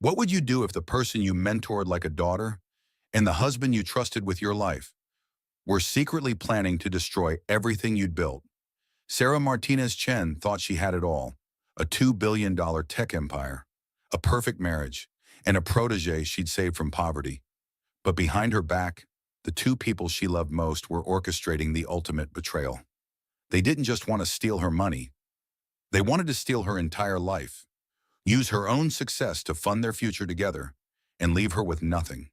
What would you do if the person you mentored like a daughter and the husband you trusted with your life were secretly planning to destroy everything you'd built? Sarah Martinez Chen thought she had it all: a $2 billion tech empire, a perfect marriage, and a protege she'd saved from poverty. But behind her back, the two people she loved most were orchestrating the ultimate betrayal. They didn't just want to steal her money, they wanted to steal her entire life, use her own success to fund their future together, and leave her with nothing.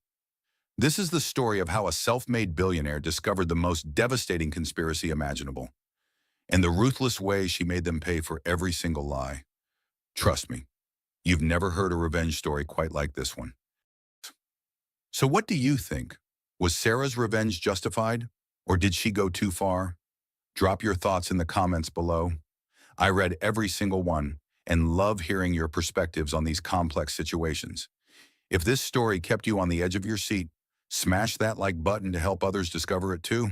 This is the story of how a self-made billionaire discovered the most devastating conspiracy imaginable, and the ruthless way she made them pay for every single lie. Trust me, you've never heard a revenge story quite like this one. So what do you think? Was Sarah's revenge justified, or did she go too far? Drop your thoughts in the comments below. I read every single one and love hearing your perspectives on these complex situations. If this story kept you on the edge of your seat, smash that like button to help others discover it too.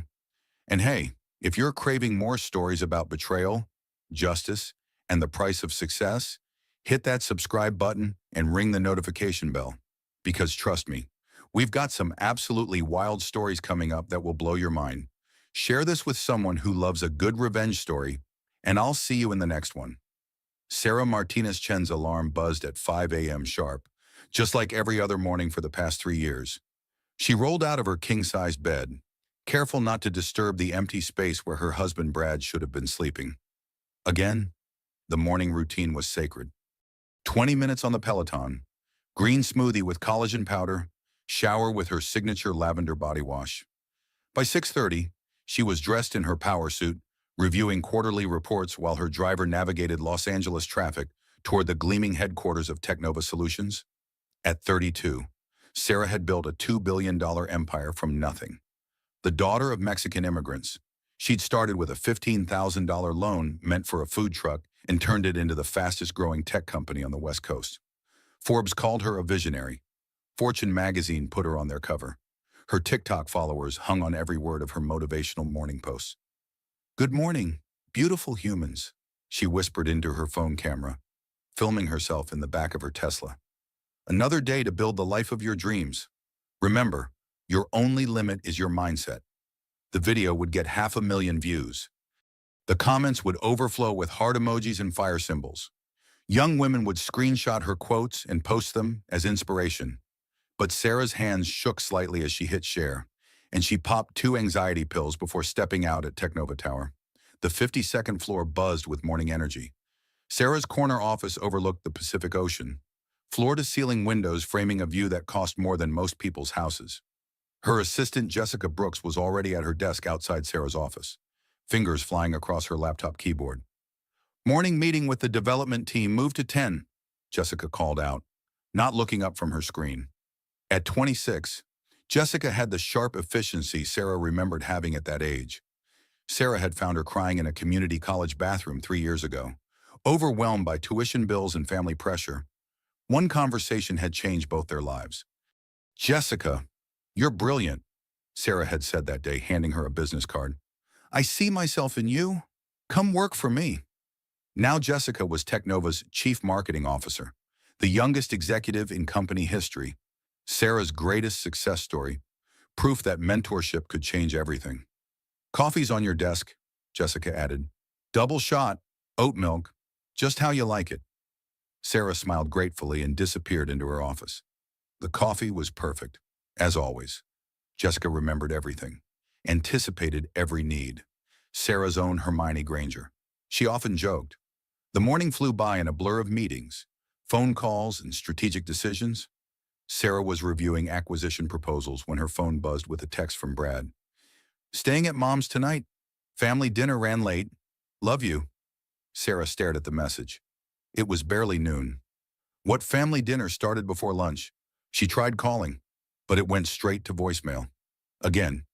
And hey, if you're craving more stories about betrayal, justice, and the price of success, hit that subscribe button and ring the notification bell. Because trust me, we've got some absolutely wild stories coming up that will blow your mind. Share this with someone who loves a good revenge story, and I'll see you in the next one. Sarah Martinez Chen's alarm buzzed at 5 a.m. sharp, just like every other morning for the past 3 years. She rolled out of her king-sized bed, careful not to disturb the empty space where her husband Brad should have been sleeping. Again, the morning routine was sacred. 20 minutes on the Peloton, green smoothie with collagen powder, shower with her signature lavender body wash. By 6:30, she was dressed in her power suit, reviewing quarterly reports while her driver navigated Los Angeles traffic toward the gleaming headquarters of Technova Solutions. At 32, Sarah had built a $2 billion empire from nothing. The daughter of Mexican immigrants, she'd started with a $15,000 loan meant for a food truck and turned it into the fastest-growing tech company on the West Coast. Forbes called her a visionary. Fortune magazine put her on their cover. Her TikTok followers hung on every word of her motivational morning posts. "Good morning, beautiful humans," she whispered into her phone camera, filming herself in the back of her Tesla. "Another day to build the life of your dreams. Remember, your only limit is your mindset." The video would get 500,000 views. The comments would overflow with heart emojis and fire symbols. Young women would screenshot her quotes and post them as inspiration. But Sarah's hands shook slightly as she hit share, and she popped 2 anxiety pills before stepping out at Technova Tower. The 52nd floor buzzed with morning energy. Sarah's corner office overlooked the Pacific Ocean, floor-to-ceiling windows framing a view that cost more than most people's houses. Her assistant Jessica Brooks was already at her desk outside Sarah's office, fingers flying across her laptop keyboard. "Morning meeting with the development team moved to 10, Jessica called out, not looking up from her screen. At 26, Jessica had the sharp efficiency Sarah remembered having at that age. Sarah had found her crying in a community college bathroom 3 years ago, overwhelmed by tuition bills and family pressure. One conversation had changed both their lives. "Jessica, you're brilliant," Sarah had said that day, handing her a business card. "I see myself in you. Come work for me." Now Jessica was Technova's chief marketing officer, the youngest executive in company history. Sarah's greatest success story, proof that mentorship could change everything. "Coffee's on your desk," Jessica added. "Double shot, oat milk, just how you like it." Sarah smiled gratefully and disappeared into her office. The coffee was perfect, as always. Jessica remembered everything, anticipated every need. Sarah's own Hermione Granger. She often joked. The morning flew by in a blur of meetings, phone calls, and strategic decisions. Sarah was reviewing acquisition proposals when her phone buzzed with a text from Brad. "Staying at Mom's tonight. Family dinner ran late. Love you." Sarah stared at the message. It was barely noon. What family dinner started before lunch? She tried calling, but it went straight to voicemail. Again.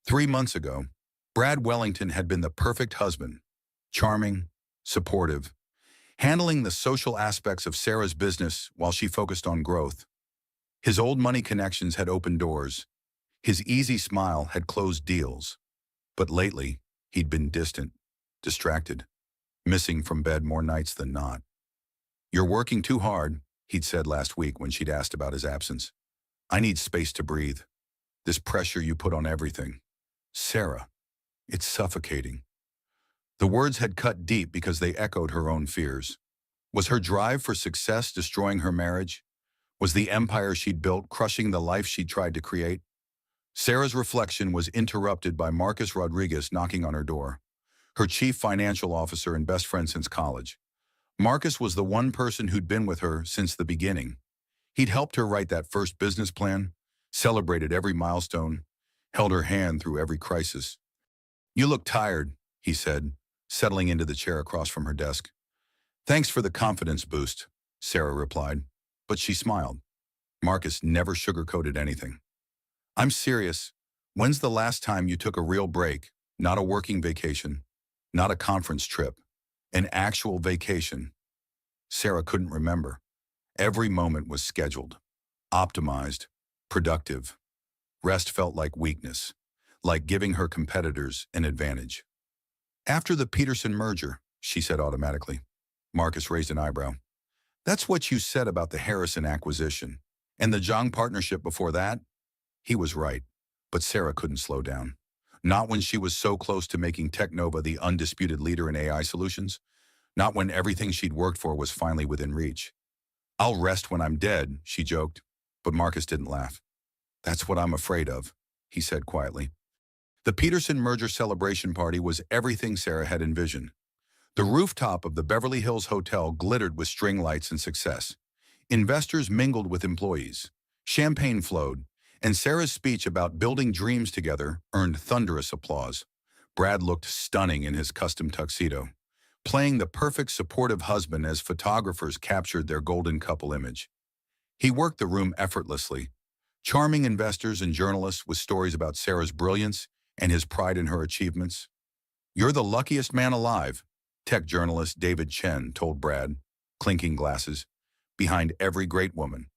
3 months ago, Brad Wellington had been the perfect husband, charming, supportive, handling the social aspects of Sarah's business while she focused on growth. His old money connections had opened doors. His easy smile had closed deals. But lately, he'd been distant, distracted, missing from bed more nights than not. "You're working too hard," he'd said last week when she'd asked about his absence. I need space to breathe. This pressure you put on everything. Sarah, it's suffocating. The words had cut deep because they echoed her own fears. Was her drive for success destroying her marriage? Was the empire she'd built crushing the life she'd tried to create? Sarah's reflection was interrupted by Marcus Rodriguez knocking on her door, her chief financial officer and best friend since college. Marcus was the one person who'd been with her since the beginning. He'd helped her write that first business plan, celebrated every milestone, held her hand through every crisis. You look tired, he said, settling into the chair across from her desk. Thanks for the confidence boost, Sarah replied, but she smiled. Marcus never sugarcoated anything. I'm serious. When's the last time you took a real break, not a working vacation, not a conference trip, an actual vacation? Sarah couldn't remember. Every moment was scheduled, optimized, productive. Rest felt like weakness, like giving her competitors an advantage. After the Peterson merger, she said automatically. Marcus raised an eyebrow. That's what you said about the Harrison acquisition. And the Zhang partnership before that? He was right, but Sarah couldn't slow down. Not when she was so close to making Technova the undisputed leader in AI solutions. Not when everything she'd worked for was finally within reach. I'll rest when I'm dead, she joked, but Marcus didn't laugh. That's what I'm afraid of, he said quietly. The Peterson merger celebration party was everything Sarah had envisioned. The rooftop of the Beverly Hills Hotel glittered with string lights and success. Investors mingled with employees. Champagne flowed, and Sarah's speech about building dreams together earned thunderous applause. Brad looked stunning in his custom tuxedo, playing the perfect supportive husband as photographers captured their golden couple image. He worked the room effortlessly, charming investors and journalists with stories about Sarah's brilliance and his pride in her achievements. You're the luckiest man alive, tech journalist David Chen told Brad, clinking glasses, behind every great woman.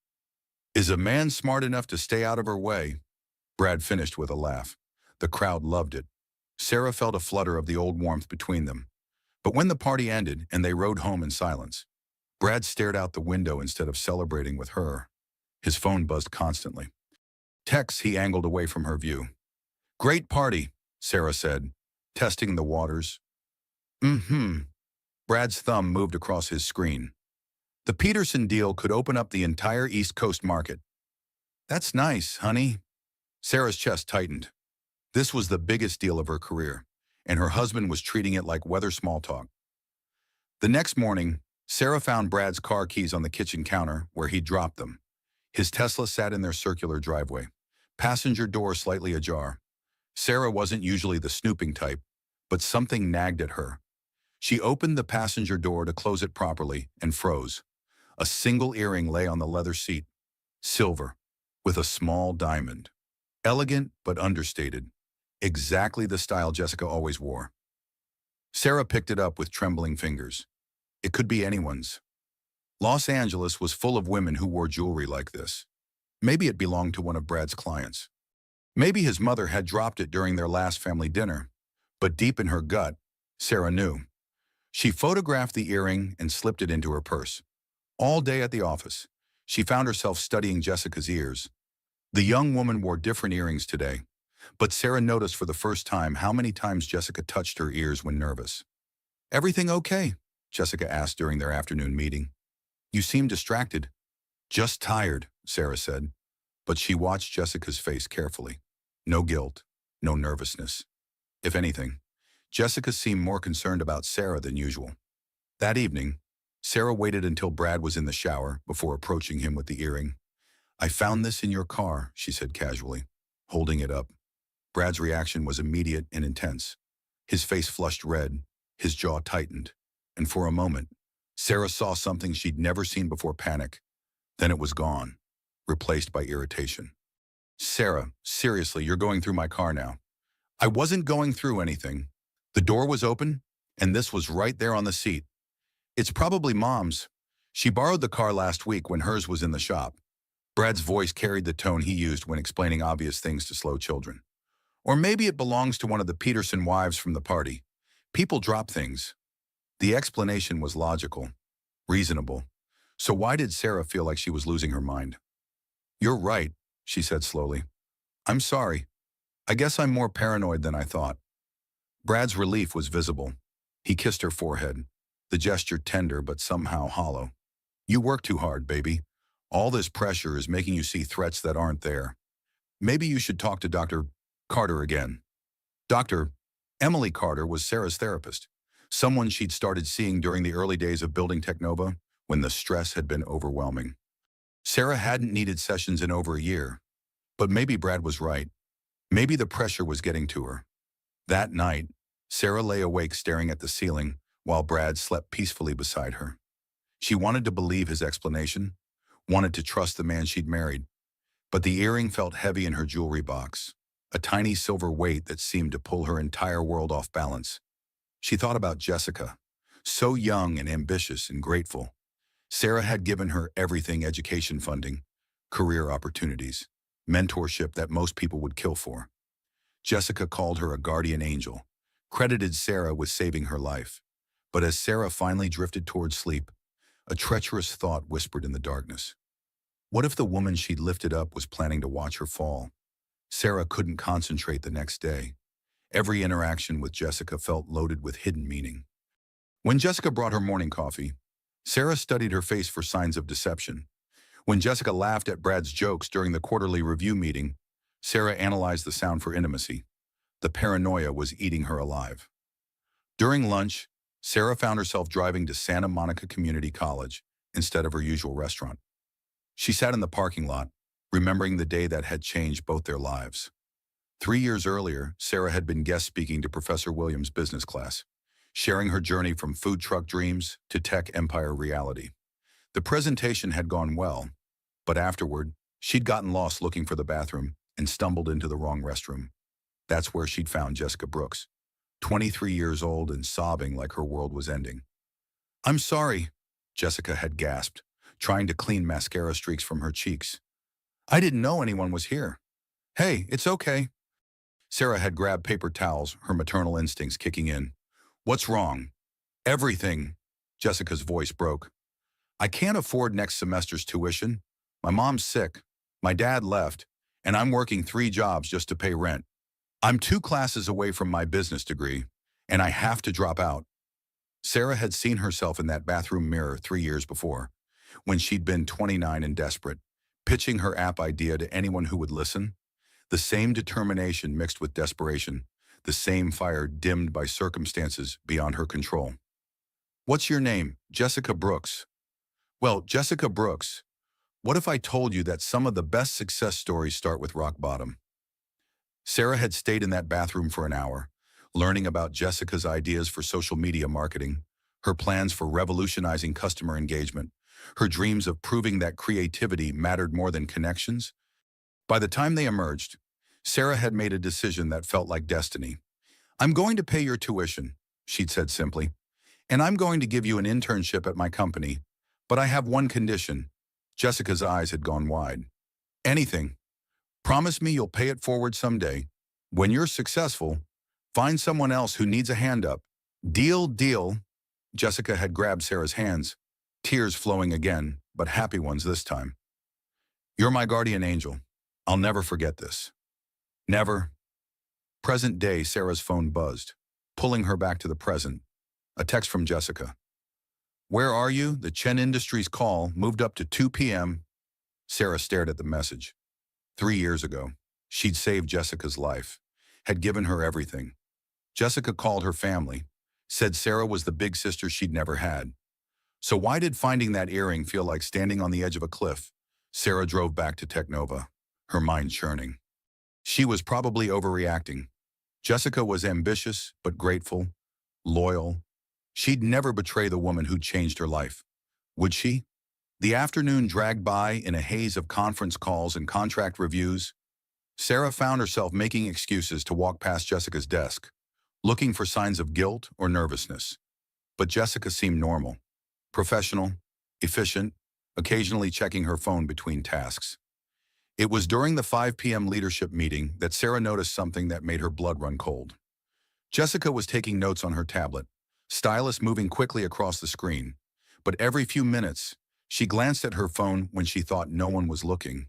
Is a man smart enough to stay out of her way? Brad finished with a laugh. The crowd loved it. Sarah felt a flutter of the old warmth between them. But when the party ended and they rode home in silence, Brad stared out the window instead of celebrating with her. His phone buzzed constantly. Texts he angled away from her view. Great party, Sarah said, testing the waters. Brad's thumb moved across his screen. The Peterson deal could open up the entire East Coast market. That's nice, honey. Sarah's chest tightened. This was the biggest deal of her career, and her husband was treating it like weather small talk. The next morning, Sarah found Brad's car keys on the kitchen counter where he'd dropped them. His Tesla sat in their circular driveway, passenger door slightly ajar. Sarah wasn't usually the snooping type, but something nagged at her. She opened the passenger door to close it properly and froze. A single earring lay on the leather seat, silver, with a small diamond. Elegant but understated, exactly the style Jessica always wore. Sarah picked it up with trembling fingers. It could be anyone's. Los Angeles was full of women who wore jewelry like this. Maybe it belonged to one of Brad's clients. Maybe his mother had dropped it during their last family dinner, but deep in her gut, Sarah knew. She photographed the earring and slipped it into her purse. All day at the office, she found herself studying Jessica's ears. The young woman wore different earrings today, but Sarah noticed for the first time how many times Jessica touched her ears when nervous. Everything okay? Jessica asked during their afternoon meeting. You seem distracted. Just tired, Sarah said, but she watched Jessica's face carefully. No guilt, no nervousness. If anything, Jessica seemed more concerned about Sarah than usual. That evening, Sarah waited until Brad was in the shower before approaching him with the earring. I found this in your car, she said casually, holding it up. Brad's reaction was immediate and intense. His face flushed red, his jaw tightened, and for a moment, Sarah saw something she'd never seen before: panic. Then it was gone, replaced by irritation. Sarah, seriously, you're going through my car now. I wasn't going through anything. The door was open, and this was right there on the seat. It's probably Mom's. She borrowed the car last week when hers was in the shop. Brad's voice carried the tone he used when explaining obvious things to slow children. Or maybe it belongs to one of the Peterson wives from the party. People drop things. The explanation was logical, reasonable. So why did Sarah feel like she was losing her mind? You're right, she said slowly. I'm sorry. I guess I'm more paranoid than I thought. Brad's relief was visible. He kissed her forehead, the gesture tender but somehow hollow. You work too hard, baby. All this pressure is making you see threats that aren't there. Maybe you should talk to Dr. Carter again. Dr. Emily Carter was Sarah's therapist, someone she'd started seeing during the early days of building Technova when the stress had been overwhelming. Sarah hadn't needed sessions in over a year, but maybe Brad was right. Maybe the pressure was getting to her. That night, Sarah lay awake staring at the ceiling while Brad slept peacefully beside her. She wanted to believe his explanation, wanted to trust the man she'd married, but the earring felt heavy in her jewelry box, a tiny silver weight that seemed to pull her entire world off balance. She thought about Jessica, so young and ambitious and grateful. Sarah had given her everything: education funding, career opportunities, mentorship that most people would kill for. Jessica called her a guardian angel, credited Sarah with saving her life. But as Sarah finally drifted towards sleep, a treacherous thought whispered in the darkness. What if the woman she'd lifted up was planning to watch her fall? Sarah couldn't concentrate the next day. Every interaction with Jessica felt loaded with hidden meaning. When Jessica brought her morning coffee, Sarah studied her face for signs of deception. When Jessica laughed at Brad's jokes during the quarterly review meeting, Sarah analyzed the sound for intimacy. The paranoia was eating her alive. During lunch, Sarah found herself driving to Santa Monica Community College instead of her usual restaurant. She sat in the parking lot, remembering the day that had changed both their lives. 3 years earlier, Sarah had been guest speaking to Professor Williams' business class, sharing her journey from food truck dreams to tech empire reality. The presentation had gone well, but afterward, she'd gotten lost looking for the bathroom and stumbled into the wrong restroom. That's where she'd found Jessica Brooks, 23 years old and sobbing like her world was ending. I'm sorry, Jessica had gasped, trying to clean mascara streaks from her cheeks. I didn't know anyone was here. Hey, it's okay. Sarah had grabbed paper towels, her maternal instincts kicking in. What's wrong? Everything, Jessica's voice broke. I can't afford next semester's tuition. My mom's sick. My dad left, and I'm working 3 jobs just to pay rent. I'm 2 classes away from my business degree, and I have to drop out. Sarah had seen herself in that bathroom mirror 3 years before, when she'd been 29 and desperate, pitching her app idea to anyone who would listen. The same determination mixed with desperation, the same fire dimmed by circumstances beyond her control. What's your name? Jessica Brooks. Well, Jessica Brooks, what if I told you that some of the best success stories start with rock bottom? Sarah had stayed in that bathroom for an hour, learning about Jessica's ideas for social media marketing, her plans for revolutionizing customer engagement, her dreams of proving that creativity mattered more than connections. By the time they emerged, Sarah had made a decision that felt like destiny. I'm going to pay your tuition, she'd said simply, and I'm going to give you an internship at my company, but I have one condition. Jessica's eyes had gone wide. Anything. Promise me you'll pay it forward someday. When you're successful, find someone else who needs a hand up. Deal, deal. Jessica had grabbed Sarah's hands, tears flowing again, but happy ones this time. You're my guardian angel. I'll never forget this. Never. Present day, Sarah's phone buzzed, pulling her back to the present. A text from Jessica. Where are you? The Chen Industries call moved up to 2 p.m. Sarah stared at the message. 3 years ago, she'd saved Jessica's life, had given her everything. Jessica called her family, said Sarah was the big sister she'd never had. So why did finding that earring feel like standing on the edge of a cliff? Sarah drove back to Technova, her mind churning. She was probably overreacting. Jessica was ambitious but grateful, loyal. She'd never betray the woman who'd changed her life. Would she? The afternoon dragged by in a haze of conference calls and contract reviews. Sarah found herself making excuses to walk past Jessica's desk, looking for signs of guilt or nervousness. But Jessica seemed normal, professional, efficient, occasionally checking her phone between tasks. It was during the 5 p.m. leadership meeting that Sarah noticed something that made her blood run cold. Jessica was taking notes on her tablet, stylus moving quickly across the screen, but every few minutes, She glanced at her phone when she thought no one was looking.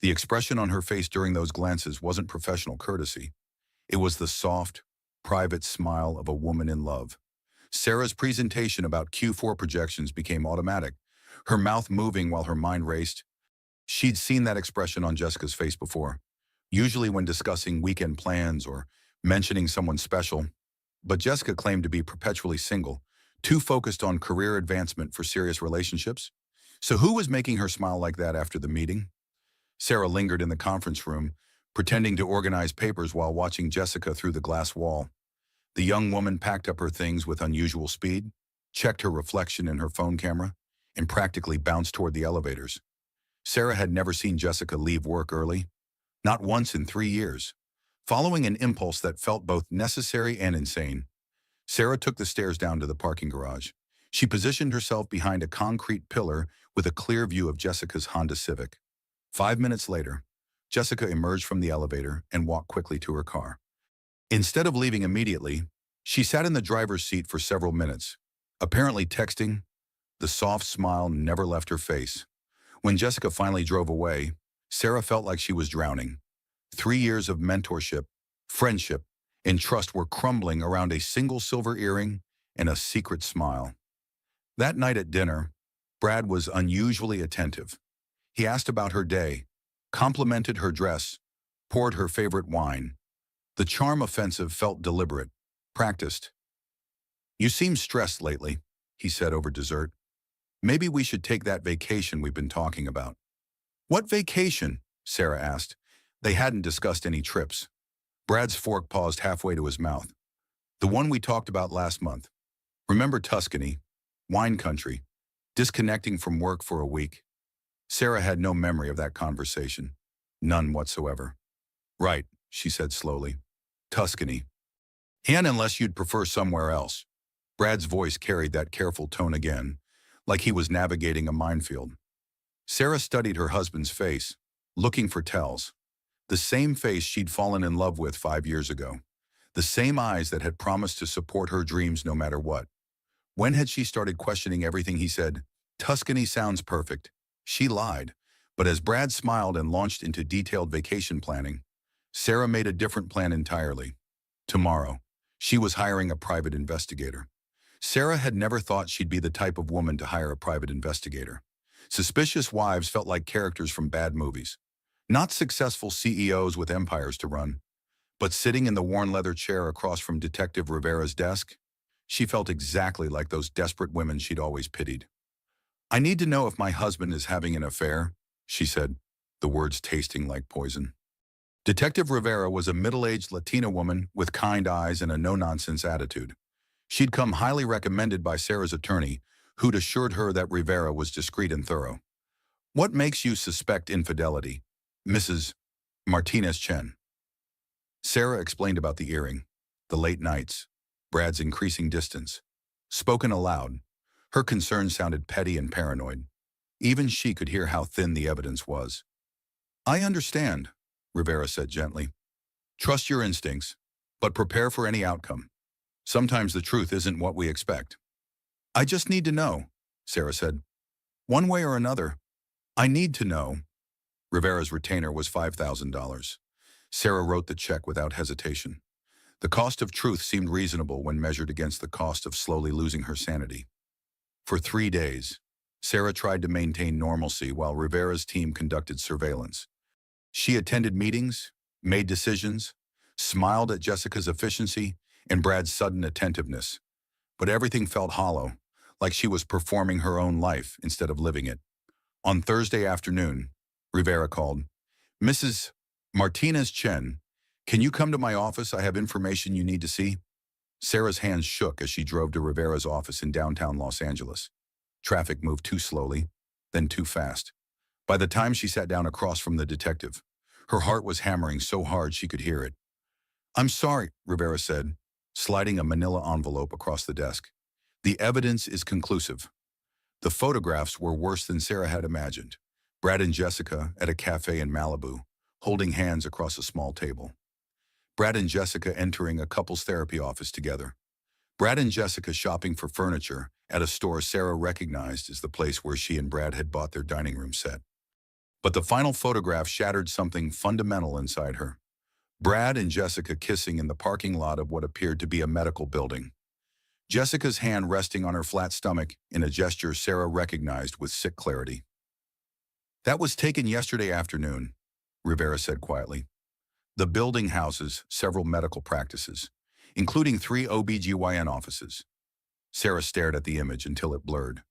The expression on her face during those glances wasn't professional courtesy. It was the soft, private smile of a woman in love. Sarah's presentation about Q4 projections became automatic, her mouth moving while her mind raced. She'd seen that expression on Jessica's face before, usually when discussing weekend plans or mentioning someone special. But Jessica claimed to be perpetually single, too focused on career advancement for serious relationships. So who was making her smile like that after the meeting? Sarah lingered in the conference room, pretending to organize papers while watching Jessica through the glass wall. The young woman packed up her things with unusual speed, checked her reflection in her phone camera, and practically bounced toward the elevators. Sarah had never seen Jessica leave work early, not once in 3 years. Following an impulse that felt both necessary and insane, Sarah took the stairs down to the parking garage. She positioned herself behind a concrete pillar with a clear view of Jessica's Honda Civic. 5 minutes later, Jessica emerged from the elevator and walked quickly to her car. Instead of leaving immediately, she sat in the driver's seat for several minutes, apparently texting. The soft smile never left her face. When Jessica finally drove away, Sarah felt like she was drowning. 3 years of mentorship, friendship, and trust were crumbling around a single silver earring and a secret smile. That night at dinner, Brad was unusually attentive. He asked about her day, complimented her dress, poured her favorite wine. The charm offensive felt deliberate, practiced. "You seem stressed lately," he said over dessert. "Maybe we should take that vacation we've been talking about." "What vacation?" Sarah asked. They hadn't discussed any trips. Brad's fork paused halfway to his mouth. "The one we talked about last month. Remember Tuscany, wine country, disconnecting from work for a week?" Sarah had no memory of that conversation. None whatsoever. "Right," she said slowly. "Tuscany. And unless you'd prefer somewhere else." Brad's voice carried that careful tone again, like he was navigating a minefield. Sarah studied her husband's face, looking for tells. The same face she'd fallen in love with 5 years ago. The same eyes that had promised to support her dreams no matter what. When had she started questioning everything he said? "Tuscany sounds perfect." She lied. But as Brad smiled and launched into detailed vacation planning, Sarah made a different plan entirely. Tomorrow, she was hiring a private investigator. Sarah had never thought she'd be the type of woman to hire a private investigator. Suspicious wives felt like characters from bad movies. Not successful CEOs with empires to run. But sitting in the worn leather chair across from Detective Rivera's desk, she felt exactly like those desperate women she'd always pitied. "I need to know if my husband is having an affair," she said, the words tasting like poison. Detective Rivera was a middle-aged Latina woman with kind eyes and a no-nonsense attitude. She'd come highly recommended by Sarah's attorney, who'd assured her that Rivera was discreet and thorough. "What makes you suspect infidelity, Mrs. Martinez-Chen?" Sarah explained about the earring, the late nights, Brad's increasing distance. Spoken aloud, her concern sounded petty and paranoid. Even she could hear how thin the evidence was. "I understand," Rivera said gently. "Trust your instincts, but prepare for any outcome. Sometimes the truth isn't what we expect." "I just need to know," Sarah said. "One way or another. I need to know." Rivera's retainer was $5,000. Sarah wrote the check without hesitation. The cost of truth seemed reasonable when measured against the cost of slowly losing her sanity. For 3 days, Sarah tried to maintain normalcy while Rivera's team conducted surveillance. She attended meetings, made decisions, smiled at Jessica's efficiency and Brad's sudden attentiveness. But everything felt hollow, like she was performing her own life instead of living it. On Thursday afternoon, Rivera called. "Mrs. Martinez-Chen, can you come to my office? I have information you need to see." Sarah's hands shook as she drove to Rivera's office in downtown Los Angeles. Traffic moved too slowly, then too fast. By the time she sat down across from the detective, her heart was hammering so hard she could hear it. "I'm sorry," Rivera said, sliding a manila envelope across the desk. "The evidence is conclusive." The photographs were worse than Sarah had imagined. Brad and Jessica at a cafe in Malibu, holding hands across a small table. Brad and Jessica entering a couples therapy office together. Brad and Jessica shopping for furniture at a store Sarah recognized as the place where she and Brad had bought their dining room set. But the final photograph shattered something fundamental inside her. Brad and Jessica kissing in the parking lot of what appeared to be a medical building. Jessica's hand resting on her flat stomach in a gesture Sarah recognized with sick clarity. "That was taken yesterday afternoon," Rivera said quietly. "The building houses several medical practices, including 3 OBGYN offices." Sarah stared at the image until it blurred.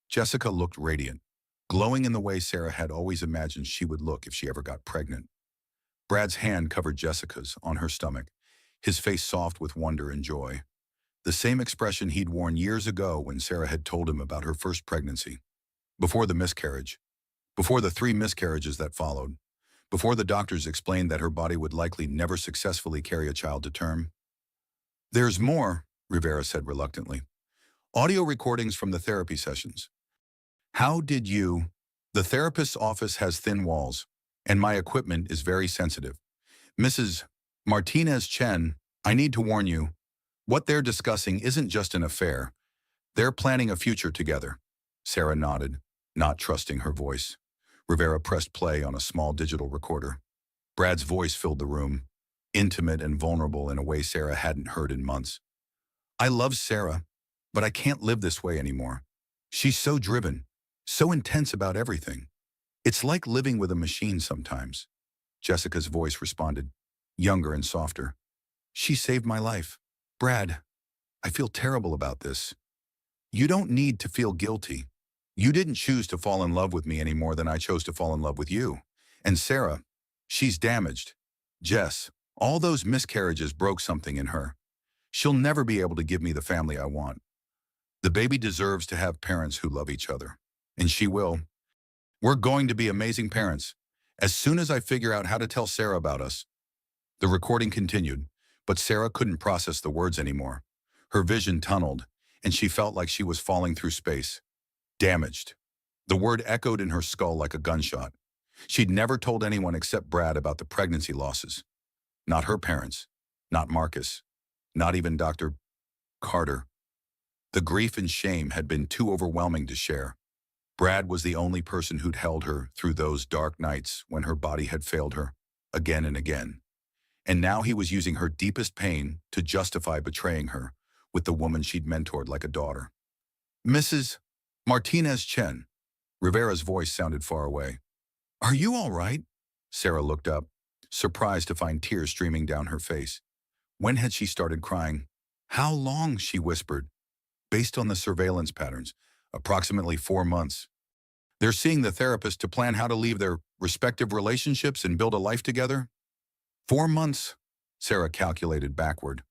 Jessica looked radiant, glowing in the way Sarah had always imagined she would look if she ever got pregnant. Brad's hand covered Jessica's on her stomach, his face soft with wonder and joy. The same expression he'd worn years ago when Sarah had told him about her first pregnancy. Before the miscarriage. Before the 3 miscarriages that followed. Before the doctors explained that her body would likely never successfully carry a child to term. "There's more," Rivera said reluctantly. "Audio recordings from the therapy sessions. How did you—" "The therapist's office has thin walls, and my equipment is very sensitive. Mrs. Martinez-Chen, I need to warn you, what they're discussing isn't just an affair. They're planning a future together." Sarah nodded, not trusting her voice. Rivera pressed play on a small digital recorder. Brad's voice filled the room, intimate and vulnerable in a way Sarah hadn't heard in months. "I love Sarah, but I can't live this way anymore. She's so driven, so intense about everything. It's like living with a machine sometimes." Jessica's voice responded, younger and softer. "She saved my life. Brad, I feel terrible about this. You don't need to feel guilty. You didn't choose to fall in love with me any more than I chose to fall in love with you. And Sarah, she's damaged. Jess, all those miscarriages broke something in her. She'll never be able to give me the family I want. The baby deserves to have parents who love each other. And she will. We're going to be amazing parents. As soon as I figure out how to tell Sarah about us." The recording continued, but Sarah couldn't process the words anymore. Her vision tunneled, and she felt like she was falling through space. Damaged. The word echoed in her skull like a gunshot. She'd never told anyone except Brad about the pregnancy losses. Not her parents. Not Marcus. Not even Dr. Carter. The grief and shame had been too overwhelming to share. Brad was the only person who'd held her through those dark nights when her body had failed her, again and again. And now he was using her deepest pain to justify betraying her with the woman she'd mentored like a daughter. "Mrs. Martinez-Chen." Rivera's voice sounded far away. "Are you all right?" Sarah looked up, surprised to find tears streaming down her face. When had she started crying? "How long?" she whispered. "Based on the surveillance patterns, approximately 4 months. They're seeing the therapist to plan how to leave their respective relationships and build a life together." 4 months, Sarah calculated backward,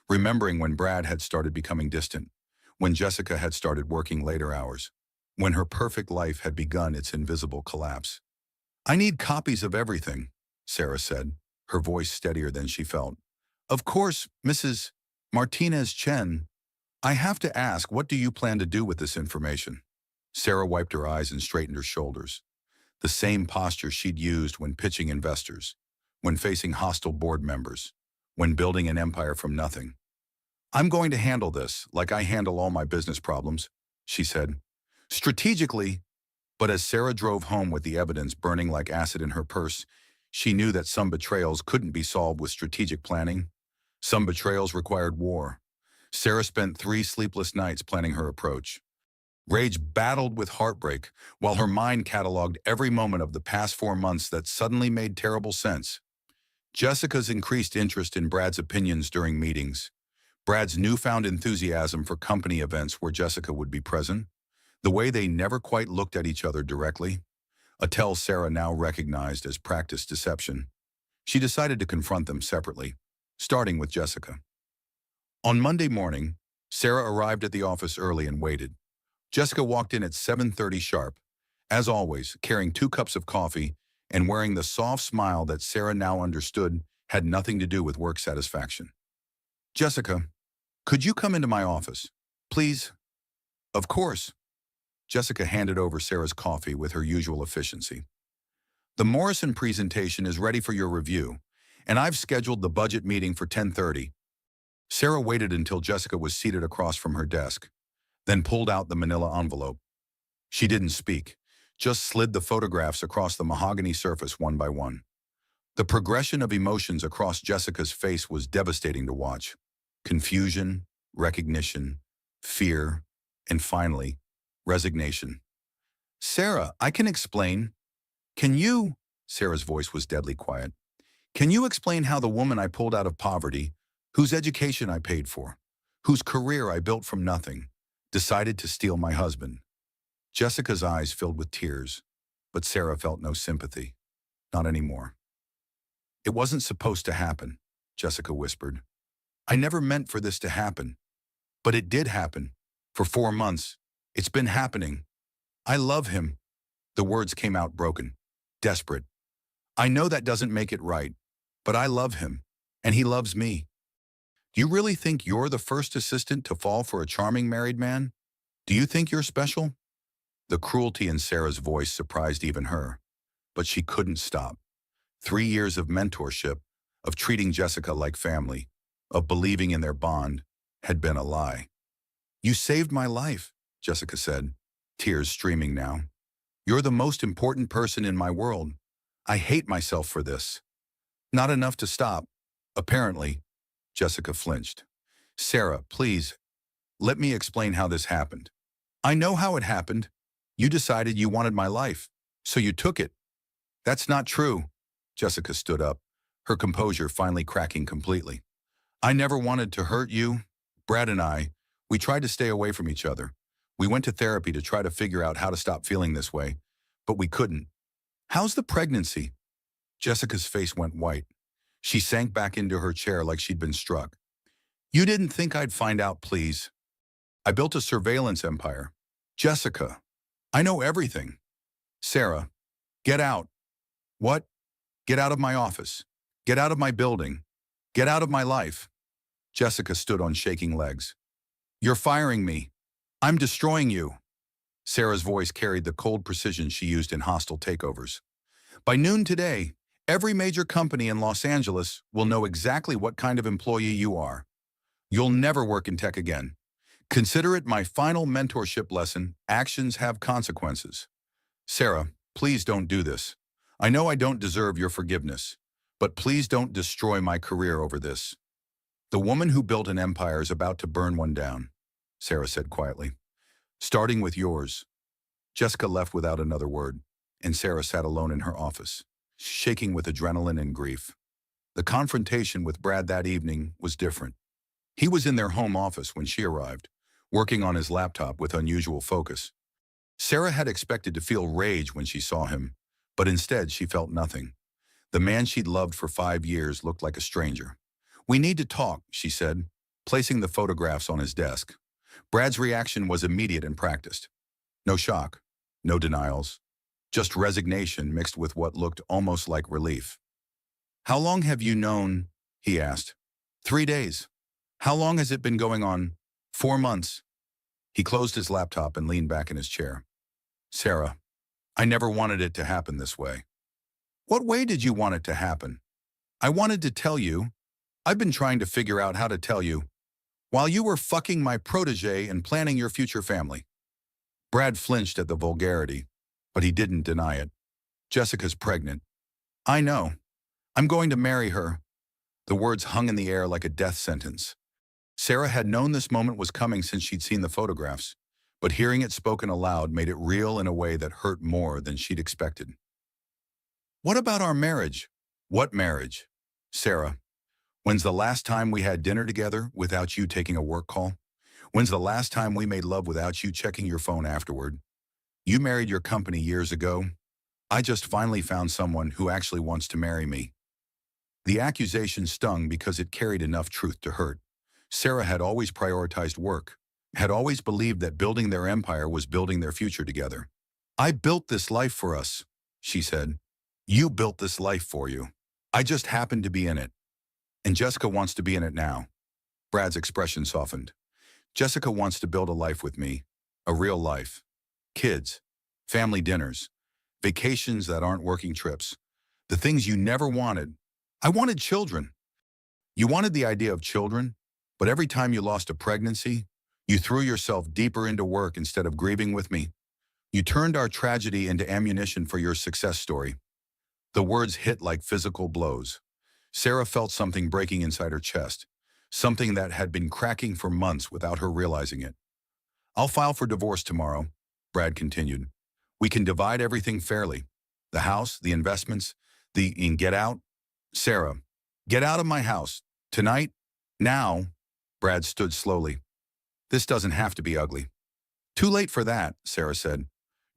remembering when Brad had started becoming distant, when Jessica had started working later hours, when her perfect life had begun its invisible collapse. "I need copies of everything," Sarah said, her voice steadier than she felt. "Of course, Mrs. Martinez-Chen. I have to ask, what do you plan to do with this information?" Sarah wiped her eyes and straightened her shoulders, the same posture she'd used when pitching investors, when facing hostile board members, when building an empire from nothing. "I'm going to handle this like I handle all my business problems," she said. "Strategically," but as Sarah drove home with the evidence burning like acid in her purse, she knew that some betrayals couldn't be solved with strategic planning. Some betrayals required war. Sarah spent 3 sleepless nights planning her approach. Rage battled with heartbreak while her mind cataloged every moment of the past 4 months that suddenly made terrible sense. Jessica's increased interest in Brad's opinions during meetings. Brad's newfound enthusiasm for company events where Jessica would be present. The way they never quite looked at each other directly. A tell Sarah now recognized as practiced deception. She decided to confront them separately, starting with Jessica. On Monday morning, Sarah arrived at the office early and waited. Jessica walked in at 7:30 sharp, as always, carrying 2 cups of coffee and wearing the soft smile that Sarah now understood had nothing to do with work satisfaction. "Jessica, could you come into my office, please?" "Of course." Jessica handed over Sarah's coffee with her usual efficiency. "The Morrison presentation is ready for your review, and I've scheduled the budget meeting for 10:30. Sarah waited until Jessica was seated across from her desk. then pulled out the manila envelope. She didn't speak, just slid the photographs across the mahogany surface one by one. The progression of emotions across Jessica's face was devastating to watch. Confusion, recognition, fear, and finally, resignation. Sarah, I can explain. Can you? Sarah's voice was deadly quiet. Can you explain how the woman I pulled out of poverty, whose education I paid for, whose career I built from nothing, decided to steal my husband? Jessica's eyes filled with tears, but Sarah felt no sympathy. Not anymore. It wasn't supposed to happen, Jessica whispered. I never meant for this to happen. But it did happen. For 4 months. It's been happening. I love him. The words came out broken, desperate. I know that doesn't make it right, but I love him, and he loves me. Do you really think you're the first assistant to fall for a charming married man? Do you think you're special? The cruelty in Sarah's voice surprised even her, but she couldn't stop. 3 years of mentorship, of treating Jessica like family, of believing in their bond, had been a lie. You saved my life, Jessica said, tears streaming now. You're the most important person in my world. I hate myself for this. Not enough to stop. Apparently, Jessica flinched. Sarah, please, let me explain how this happened. I know how it happened. You decided you wanted my life, so you took it. That's not true. Jessica stood up, her composure finally cracking completely. I never wanted to hurt you. Brad and I, we tried to stay away from each other. We went to therapy to try to figure out how to stop feeling this way, but we couldn't. How's the pregnancy? Jessica's face went white. She sank back into her chair like she'd been struck. You didn't think I'd find out, please. I built a surveillance empire. Jessica, I know everything. Sarah, get out. What? Get out of my office. Get out of my building. Get out of my life. Jessica stood on shaking legs. You're firing me. I'm destroying you. Sarah's voice carried the cold precision she used in hostile takeovers. By noon today, every major company in Los Angeles will know exactly what kind of employee you are. You'll never work in tech again. Consider it my final mentorship lesson. Actions have consequences. Sarah, please don't do this. I know I don't deserve your forgiveness, but please don't destroy my career over this. The woman who built an empire is about to burn one down, Sarah said quietly. Starting with yours. Jessica left without another word, and Sarah sat alone in her office, shaking with adrenaline and grief. The confrontation with Brad that evening was different. He was in their home office when she arrived, working on his laptop with unusual focus. Sarah had expected to feel rage when she saw him, but instead she felt nothing. The man she'd loved for 5 years looked like a stranger. We need to talk, she said, placing the photographs on his desk. Brad's reaction was immediate and practiced. No shock, no denials, just resignation mixed with what looked almost like relief. How long have you known? He asked. 3 days. How long has it been going on? 4 months. He closed his laptop and leaned back in his chair. Sarah, I never wanted it to happen this way. What way did you want it to happen? I wanted to tell you. I've been trying to figure out how to tell you. While you were fucking my protege and planning your future family. Brad flinched at the vulgarity, but he didn't deny it. Jessica's pregnant. I know. I'm going to marry her. The words hung in the air like a death sentence. Sarah had known this moment was coming since she'd seen the photographs, but hearing it spoken aloud made it real in a way that hurt more than she'd expected. What about our marriage? What marriage? Sarah, when's the last time we had dinner together without you taking a work call? When's the last time we made love without you checking your phone afterward? You married your company years ago. I just finally found someone who actually wants to marry me. The accusation stung because it carried enough truth to hurt. Sarah had always prioritized work, had always believed that building their empire was building their future together. I built this life for us, she said. You built this life for you. I just happened to be in it. And Jessica wants to be in it now. Brad's expression softened. Jessica wants to build a life with me, a real life. Kids, family dinners, vacations that aren't working trips, the things you never wanted. I wanted children. You wanted the idea of children, but every time you lost a pregnancy, You threw yourself deeper into work instead of grieving with me. You turned our tragedy into ammunition for your success story. The words hit like physical blows. Sarah felt something breaking inside her chest, something that had been cracking for months without her realizing it. I'll file for divorce tomorrow, Brad continued. We can divide everything fairly. The house, the investments, and get out. Sarah, get out of my house. Tonight? Now? Brad stood slowly. This doesn't have to be ugly. Too late for that, Sarah said.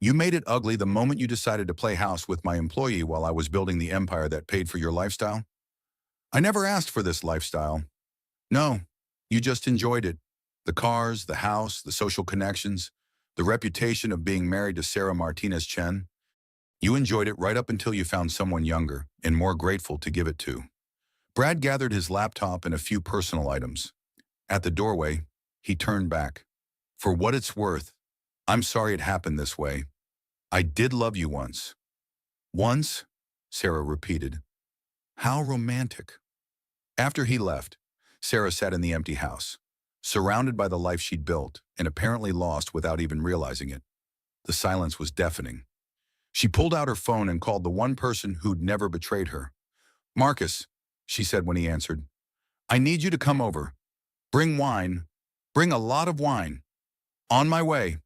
You made it ugly the moment you decided to play house with my employee while I was building the empire that paid for your lifestyle. I never asked for this lifestyle. No, you just enjoyed it. The cars, the house, the social connections, the reputation of being married to Sarah Martinez Chen. You enjoyed it right up until you found someone younger and more grateful to give it to. Brad gathered his laptop and a few personal items. At the doorway, he turned back. For what it's worth, I'm sorry it happened this way. I did love you once. Once? Sarah repeated. How romantic. After he left, Sarah sat in the empty house, surrounded by the life she'd built and apparently lost without even realizing it. The silence was deafening. She pulled out her phone and called the one person who'd never betrayed her. Marcus, she said when he answered, I need you to come over. Bring wine. Bring a lot of wine. On my way.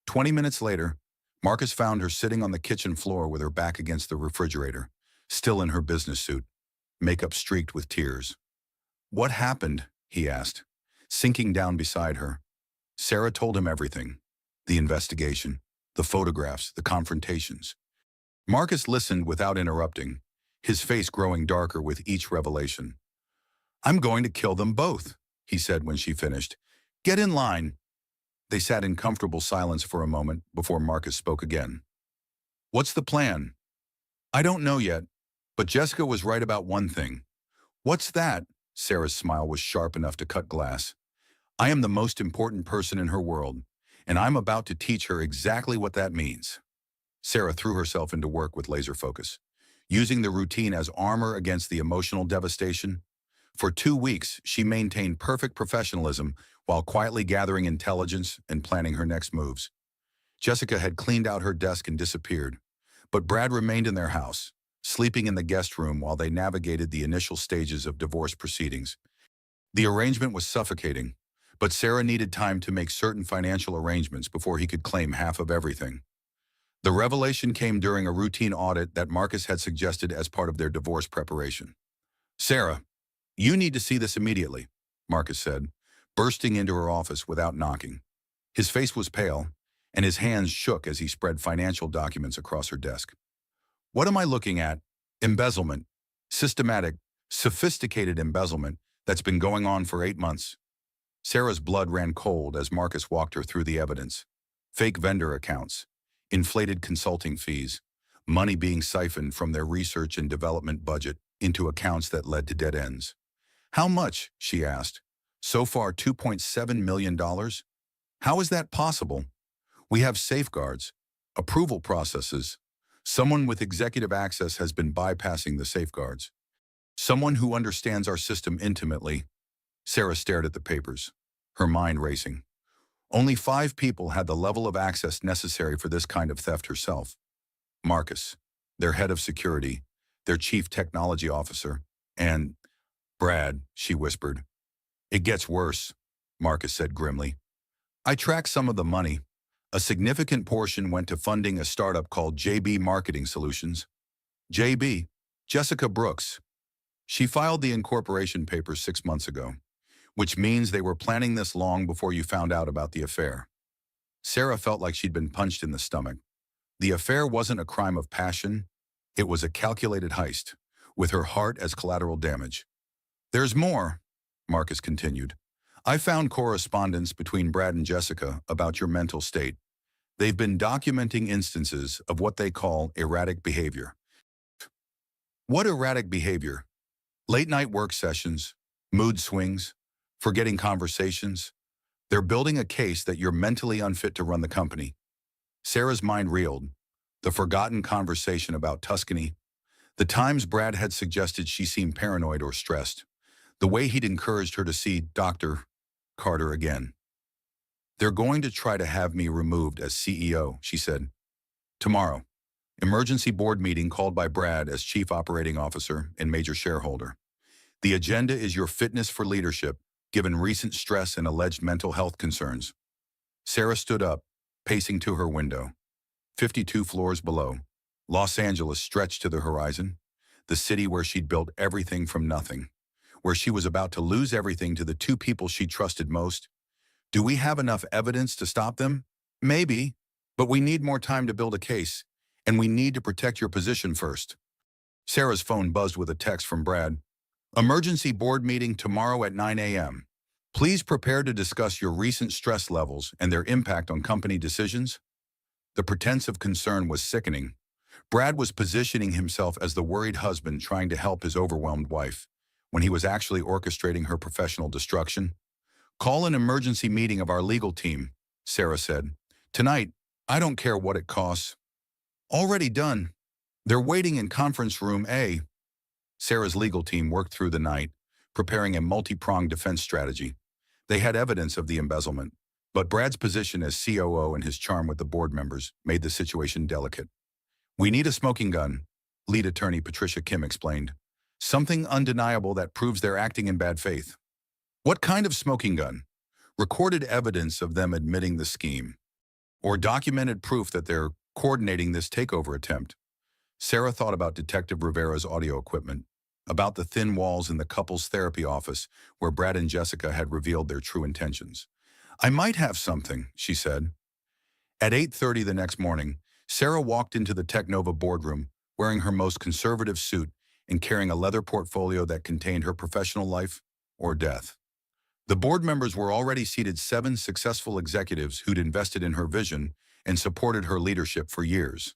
20 minutes later, Marcus found her sitting on the kitchen floor with her back against the refrigerator, still in her business suit, makeup streaked with tears. What happened? He asked, sinking down beside her. Sarah told him everything. The investigation, the photographs, the confrontations. Marcus listened without interrupting, his face growing darker with each revelation. I'm going to kill them both, he said when she finished. Get in line. They sat in comfortable silence for a moment before Marcus spoke again. What's the plan? I don't know yet, but Jessica was right about one thing. What's that? Sarah's smile was sharp enough to cut glass. I am the most important person in her world, and I'm about to teach her exactly what that means. Sarah threw herself into work with laser focus, using the routine as armor against the emotional devastation. For 2 weeks, she maintained perfect professionalism while quietly gathering intelligence and planning her next moves. Jessica had cleaned out her desk and disappeared, but Brad remained in their house, sleeping in the guest room while they navigated the initial stages of divorce proceedings. The arrangement was suffocating, but Sarah needed time to make certain financial arrangements before he could claim half of everything. The revelation came during a routine audit that Marcus had suggested as part of their divorce preparation. Sarah, you need to see this immediately, Marcus said, bursting into her office without knocking. His face was pale, and his hands shook as he spread financial documents across her desk. What am I looking at? Embezzlement. Systematic, sophisticated embezzlement that's been going on for 8 months. Sarah's blood ran cold as Marcus walked her through the evidence. Fake vendor accounts, inflated consulting fees, money being siphoned from their research and development budget into accounts that led to dead ends. How much? She asked. So far, $2.7 million? How is that possible? We have safeguards, approval processes. Someone with executive access has been bypassing the safeguards. Someone who understands our system intimately. Sarah stared at the papers, her mind racing. Only 5 people had the level of access necessary for this kind of theft herself. Marcus, their head of security, their chief technology officer, and Brad, she whispered. It gets worse, Marcus said grimly. I tracked some of the money. A significant portion went to funding a startup called JB Marketing Solutions. JB, Jessica Brooks. She filed the incorporation papers 6 months ago, which means they were planning this long before you found out about the affair. Sarah felt like she'd been punched in the stomach. The affair wasn't a crime of passion. It was a calculated heist, with her heart as collateral damage. There's more, Marcus continued. I found correspondence between Brad and Jessica about your mental state. They've been documenting instances of what they call erratic behavior. What erratic behavior? Late-night work sessions, mood swings, forgetting conversations. They're building a case that you're mentally unfit to run the company. Sarah's mind reeled. The forgotten conversation about Tuscany. The times Brad had suggested she seemed paranoid or stressed. The way he'd encouraged her to see Dr. Carter again. They're going to try to have me removed as CEO, she said. Tomorrow, emergency board meeting called by Brad as chief operating officer and major shareholder. The agenda is your fitness for leadership, given recent stress and alleged mental health concerns. Sarah stood up, pacing to her window. 52 floors below, Los Angeles stretched to the horizon, the city where she'd built everything from nothing, where she was about to lose everything to the two people she trusted most. Do we have enough evidence to stop them? Maybe, but we need more time to build a case, and we need to protect your position first. Sarah's phone buzzed with a text from Brad. Emergency board meeting tomorrow at 9 a.m. Please prepare to discuss your recent stress levels and their impact on company decisions. The pretense of concern was sickening. Brad was positioning himself as the worried husband trying to help his overwhelmed wife, when he was actually orchestrating her professional destruction. Call an emergency meeting of our legal team, Sarah said. Tonight, I don't care what it costs. Already done. They're waiting in conference room A. Sarah's legal team worked through the night, preparing a multi-pronged defense strategy. They had evidence of the embezzlement, but Brad's position as COO and his charm with the board members made the situation delicate. We need a smoking gun, lead attorney Patricia Kim explained. Something undeniable that proves they're acting in bad faith. What kind of smoking gun? Recorded evidence of them admitting the scheme. Or documented proof that they're coordinating this takeover attempt. Sarah thought about Detective Rivera's audio equipment, about the thin walls in the couple's therapy office where Brad and Jessica had revealed their true intentions. I might have something, she said. At 8:30 the next morning, Sarah walked into the Technova boardroom wearing her most conservative suit and carrying a leather portfolio that contained her professional life or death. The board members were already seated, 7 successful executives who'd invested in her vision and supported her leadership for years.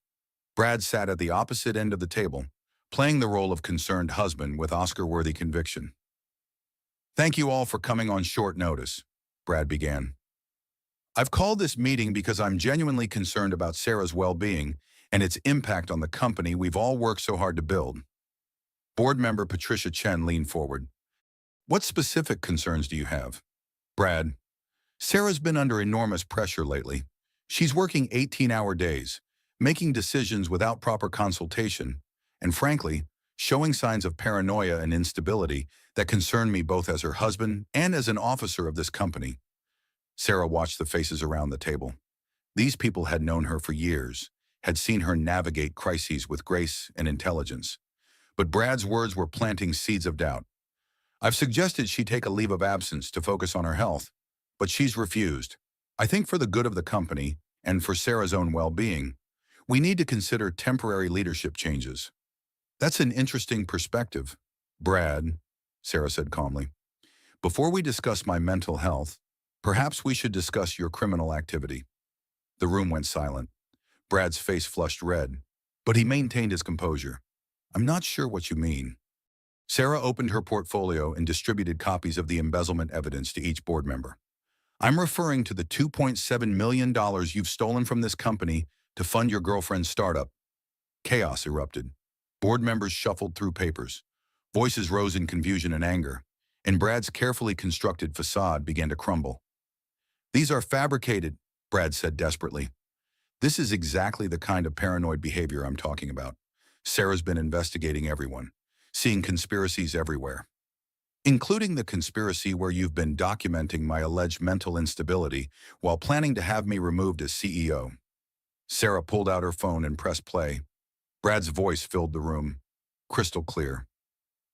Brad sat at the opposite end of the table, playing the role of concerned husband with Oscar-worthy conviction. Thank you all for coming on short notice, Brad began. I've called this meeting because I'm genuinely concerned about Sarah's well-being and its impact on the company we've all worked so hard to build. Board member Patricia Chen leaned forward. What specific concerns do you have? Brad, Sarah's been under enormous pressure lately. She's working 18-hour days, making decisions without proper consultation, and frankly, showing signs of paranoia and instability that concern me both as her husband and as an officer of this company. Sarah watched the faces around the table. These people had known her for years, had seen her navigate crises with grace and intelligence. But Brad's words were planting seeds of doubt. I've suggested she take a leave of absence to focus on her health, but she's refused. I think for the good of the company and for Sarah's own well-being, we need to consider temporary leadership changes. That's an interesting perspective, Brad, Sarah said calmly. Before we discuss my mental health, perhaps we should discuss your criminal activity. The room went silent. Brad's face flushed red, but he maintained his composure. I'm not sure what you mean. Sarah opened her portfolio and distributed copies of the embezzlement evidence to each board member. I'm referring to the $2.7 million you've stolen from this company to fund your girlfriend's startup. Chaos erupted. Board members shuffled through papers. Voices rose in confusion and anger, and Brad's carefully constructed facade began to crumble. These are fabricated, Brad said desperately. This is exactly the kind of paranoid behavior I'm talking about. Sarah's been investigating everyone, seeing conspiracies everywhere, including the conspiracy where you've been documenting my alleged mental instability while planning to have me removed as CEO. Sarah pulled out her phone and pressed play. Brad's voice filled the room, crystal clear.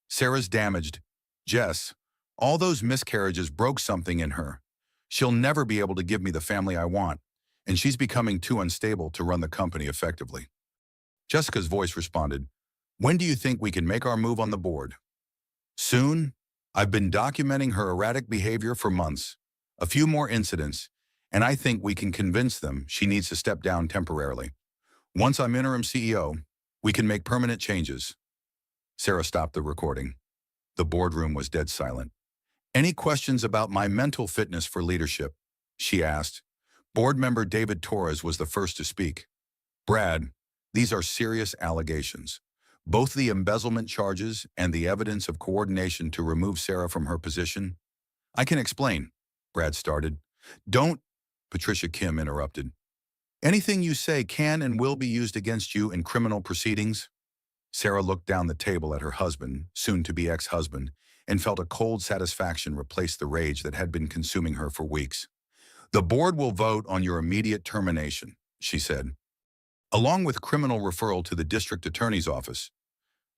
Sarah's damaged. Jess, all those miscarriages broke something in her. She'll never be able to give me the family I want, and she's becoming too unstable to run the company effectively. Jessica's voice responded, when do you think we can make our move on the board? Soon. I've been documenting her erratic behavior for months. A few more incidents, and I think we can convince them she needs to step down temporarily. Once I'm interim CEO, we can make permanent changes. Sarah stopped the recording. The boardroom was dead silent. Any questions about my mental fitness for leadership? She asked. Board member David Torres was the first to speak. Brad, these are serious allegations. Both the embezzlement charges and the evidence of coordination to remove Sarah from her position. I can explain, Brad started. Don't, Patricia Kim interrupted. Anything you say can and will be used against you in criminal proceedings? Sarah looked down the table at her husband, soon-to-be ex-husband, and felt a cold satisfaction replace the rage that had been consuming her for weeks. The board will vote on your immediate termination, she said, along with criminal referral to the district attorney's office.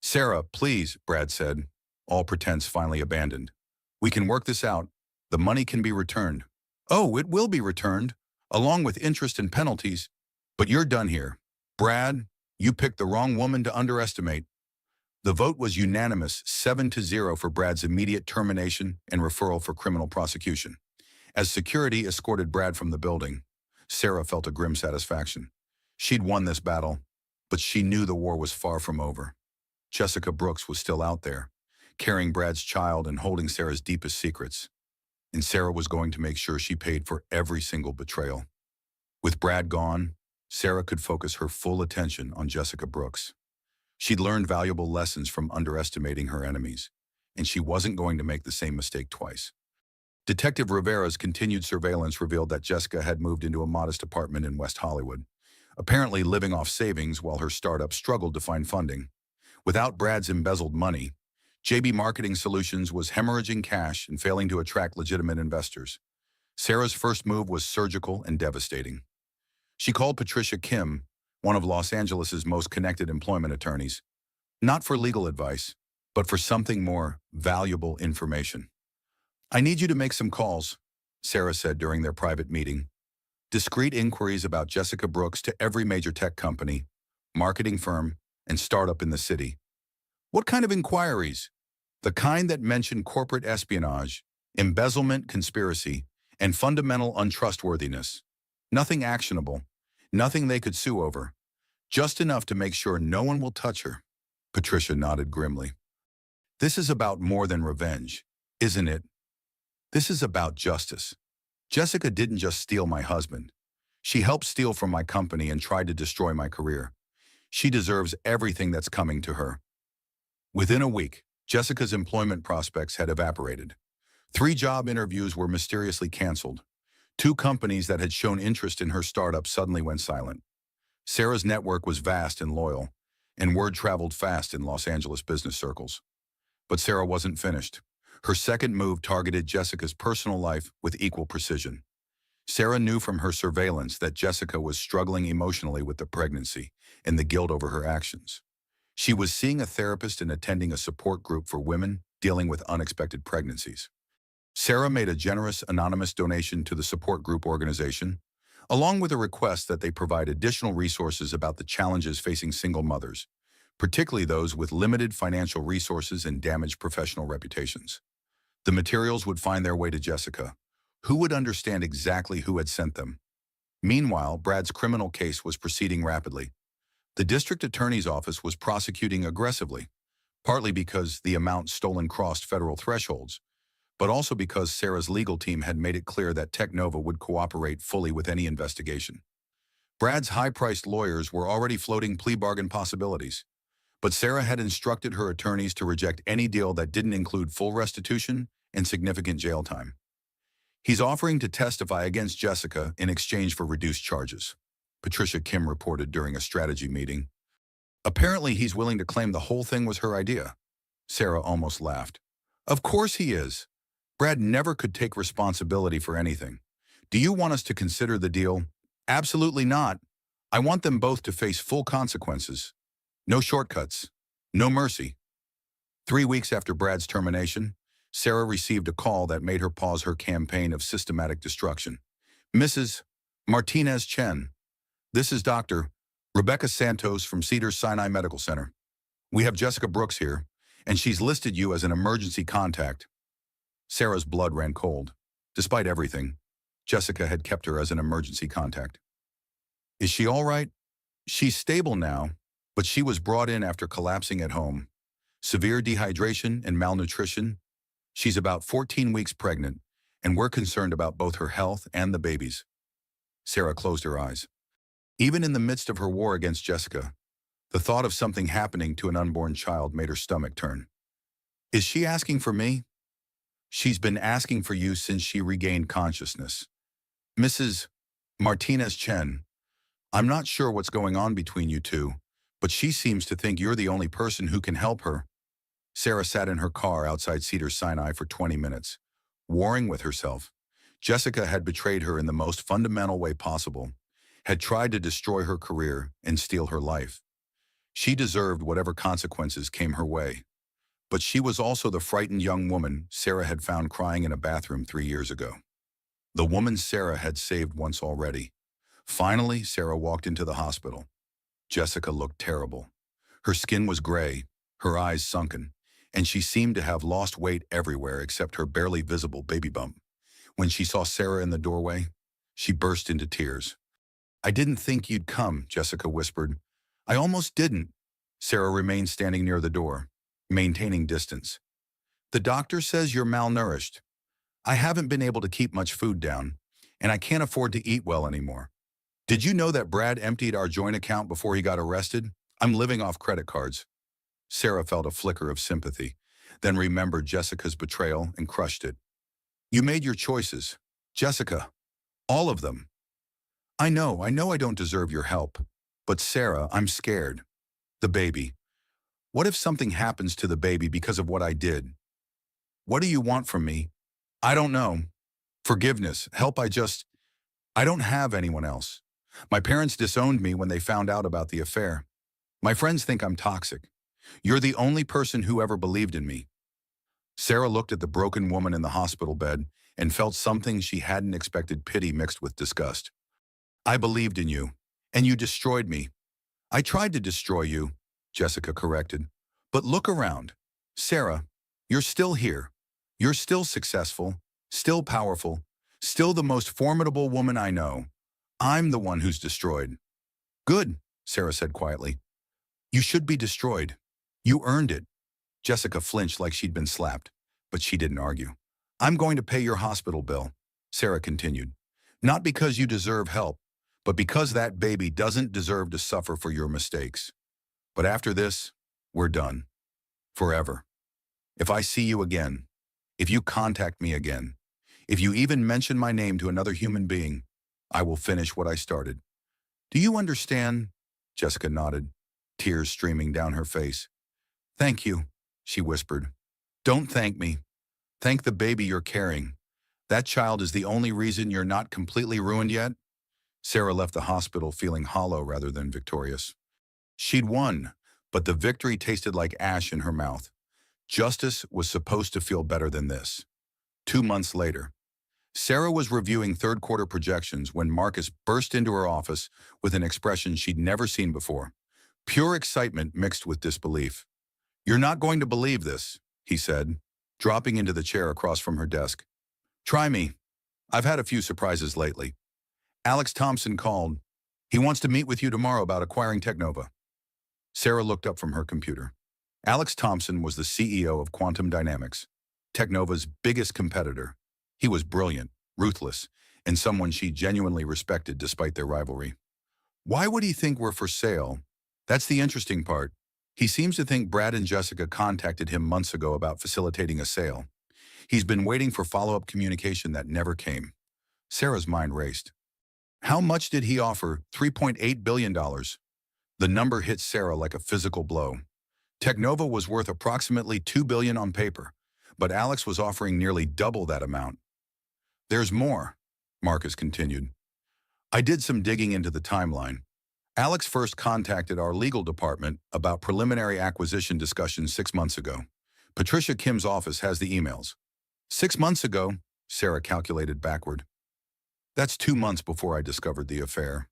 Sarah, please, Brad said, all pretense finally abandoned. We can work this out. The money can be returned. Oh, it will be returned, along with interest and penalties. But you're done here. Brad, you picked the wrong woman to underestimate. The vote was unanimous, 7-0 for Brad's immediate termination and referral for criminal prosecution. As security escorted Brad from the building, Sarah felt a grim satisfaction. She'd won this battle, but she knew the war was far from over. Jessica Brooks was still out there, carrying Brad's child and holding Sarah's deepest secrets. And Sarah was going to make sure she paid for every single betrayal. With Brad gone, Sarah could focus her full attention on Jessica Brooks. She'd learned valuable lessons from underestimating her enemies, and she wasn't going to make the same mistake twice. Detective Rivera's continued surveillance revealed that Jessica had moved into a modest apartment in West Hollywood, apparently living off savings while her startup struggled to find funding. Without Brad's embezzled money, JB Marketing Solutions was hemorrhaging cash and failing to attract legitimate investors. Sarah's first move was surgical and devastating. She called Patricia Kim, one of Los Angeles' most connected employment attorneys, not for legal advice, but for something more valuable information. I need you to make some calls, Sarah said during their private meeting. Discreet inquiries about Jessica Brooks to every major tech company, marketing firm, and startup in the city. What kind of inquiries? The kind that mention corporate espionage, embezzlement, conspiracy, and fundamental untrustworthiness. Nothing actionable, nothing they could sue over. Just enough to make sure no one will touch her. Patricia nodded grimly. This is about more than revenge, isn't it? This is about justice. Jessica didn't just steal my husband. She helped steal from my company and tried to destroy my career. She deserves everything that's coming to her. Within a week, Jessica's employment prospects had evaporated. 3 job interviews were mysteriously canceled. 2 companies that had shown interest in her startup suddenly went silent. Sarah's network was vast and loyal, and word traveled fast in Los Angeles business circles. But Sarah wasn't finished. Her second move targeted Jessica's personal life with equal precision. Sarah knew from her surveillance that Jessica was struggling emotionally with the pregnancy and the guilt over her actions. She was seeing a therapist and attending a support group for women dealing with unexpected pregnancies. Sarah made a generous anonymous donation to the support group organization, along with a request that they provide additional resources about the challenges facing single mothers, particularly those with limited financial resources and damaged professional reputations. The materials would find their way to Jessica, who would understand exactly who had sent them. Meanwhile, Brad's criminal case was proceeding rapidly. The district attorney's office was prosecuting aggressively, partly because the amount stolen crossed federal thresholds, but also because Sarah's legal team had made it clear that Technova would cooperate fully with any investigation. Brad's high-priced lawyers were already floating plea bargain possibilities, but Sarah had instructed her attorneys to reject any deal that didn't include full restitution and significant jail time. He's offering to testify against Jessica in exchange for reduced charges, Patricia Kim reported during a strategy meeting. Apparently, he's willing to claim the whole thing was her idea. Sarah almost laughed. Of course he is. Brad never could take responsibility for anything. Do you want us to consider the deal? Absolutely not. I want them both to face full consequences. No shortcuts. No mercy. 3 weeks after Brad's termination, Sarah received a call that made her pause her campaign of systematic destruction. Mrs. Martinez Chen, this is Dr. Rebecca Santos from Cedars-Sinai Medical Center. We have Jessica Brooks here, and she's listed you as an emergency contact. Sarah's blood ran cold. Despite everything, Jessica had kept her as an emergency contact. Is she all right? She's stable now, but she was brought in after collapsing at home. Severe dehydration and malnutrition. She's about 14 weeks pregnant, and we're concerned about both her health and the baby's. Sarah closed her eyes. Even in the midst of her war against Jessica, the thought of something happening to an unborn child made her stomach turn. Is she asking for me? She's been asking for you since she regained consciousness. Mrs. Martinez Chen, I'm not sure what's going on between you two, but she seems to think you're the only person who can help her. Sarah sat in her car outside Cedars-Sinai for 20 minutes, warring with herself. Jessica had betrayed her in the most fundamental way possible, had tried to destroy her career and steal her life. She deserved whatever consequences came her way. But she was also the frightened young woman Sarah had found crying in a bathroom 3 years ago. The woman Sarah had saved once already. Finally, Sarah walked into the hospital. Jessica looked terrible. Her skin was gray, her eyes sunken, and she seemed to have lost weight everywhere except her barely visible baby bump. When she saw Sarah in the doorway, she burst into tears. "I didn't think you'd come," Jessica whispered. "I almost didn't." Sarah remained standing near the door, maintaining distance. "The doctor says you're malnourished. I haven't been able to keep much food down, and I can't afford to eat well anymore. Did you know that Brad emptied our joint account before he got arrested? I'm living off credit cards." Sarah felt a flicker of sympathy, then remembered Jessica's betrayal and crushed it. "You made your choices, Jessica. All of them. I know I don't deserve your help. But Sarah, I'm scared. The baby. What if something happens to the baby because of what I did? What do you want from me? I don't know. Forgiveness, help, I don't have anyone else. My parents disowned me when they found out about the affair. My friends think I'm toxic. You're the only person who ever believed in me." Sarah looked at the broken woman in the hospital bed and felt something she hadn't expected, pity mixed with disgust. "I believed in you, and you destroyed me." "I tried to destroy you," Jessica corrected. "But look around. Sarah, you're still here. You're still successful, still powerful, still the most formidable woman I know. I'm the one who's destroyed." "Good," Sarah said quietly. "You should be destroyed. You earned it." Jessica flinched like she'd been slapped, but she didn't argue. "I'm going to pay your hospital bill," Sarah continued. "Not because you deserve help, but because that baby doesn't deserve to suffer for your mistakes. But after this, we're done. Forever. If I see you again, if you contact me again, if you even mention my name to another human being, I will finish what I started. Do you understand?" Jessica nodded, tears streaming down her face. "Thank you," she whispered. "Don't thank me. Thank the baby you're carrying. That child is the only reason you're not completely ruined yet." Sarah left the hospital feeling hollow rather than victorious. She'd won, but the victory tasted like ash in her mouth. Justice was supposed to feel better than this. 2 months later, Sarah was reviewing third-quarter projections when Marcus burst into her office with an expression she'd never seen before. Pure excitement mixed with disbelief. "You're not going to believe this," he said, dropping into the chair across from her desk. "Try me. I've had a few surprises lately. Alex Thompson called. He wants to meet with you tomorrow about acquiring Technova." Sarah looked up from her computer. Alex Thompson was the CEO of Quantum Dynamics, Technova's biggest competitor. He was brilliant, ruthless, and someone she genuinely respected despite their rivalry. Why would he think we're for sale? That's the interesting part. He seems to think Brad and Jessica contacted him months ago about facilitating a sale. He's been waiting for follow-up communication that never came. Sarah's mind raced. How much did he offer? $3.8 billion. The number hit Sarah like a physical blow. Technova was worth approximately $2 billion on paper, but Alex was offering nearly double that amount. "There's more," Marcus continued. "I did some digging into the timeline. Alex first contacted our legal department about preliminary acquisition discussions 6 months ago. Patricia Kim's office has the emails. 6 months ago," Sarah calculated backward. "That's 2 months before I discovered the affair.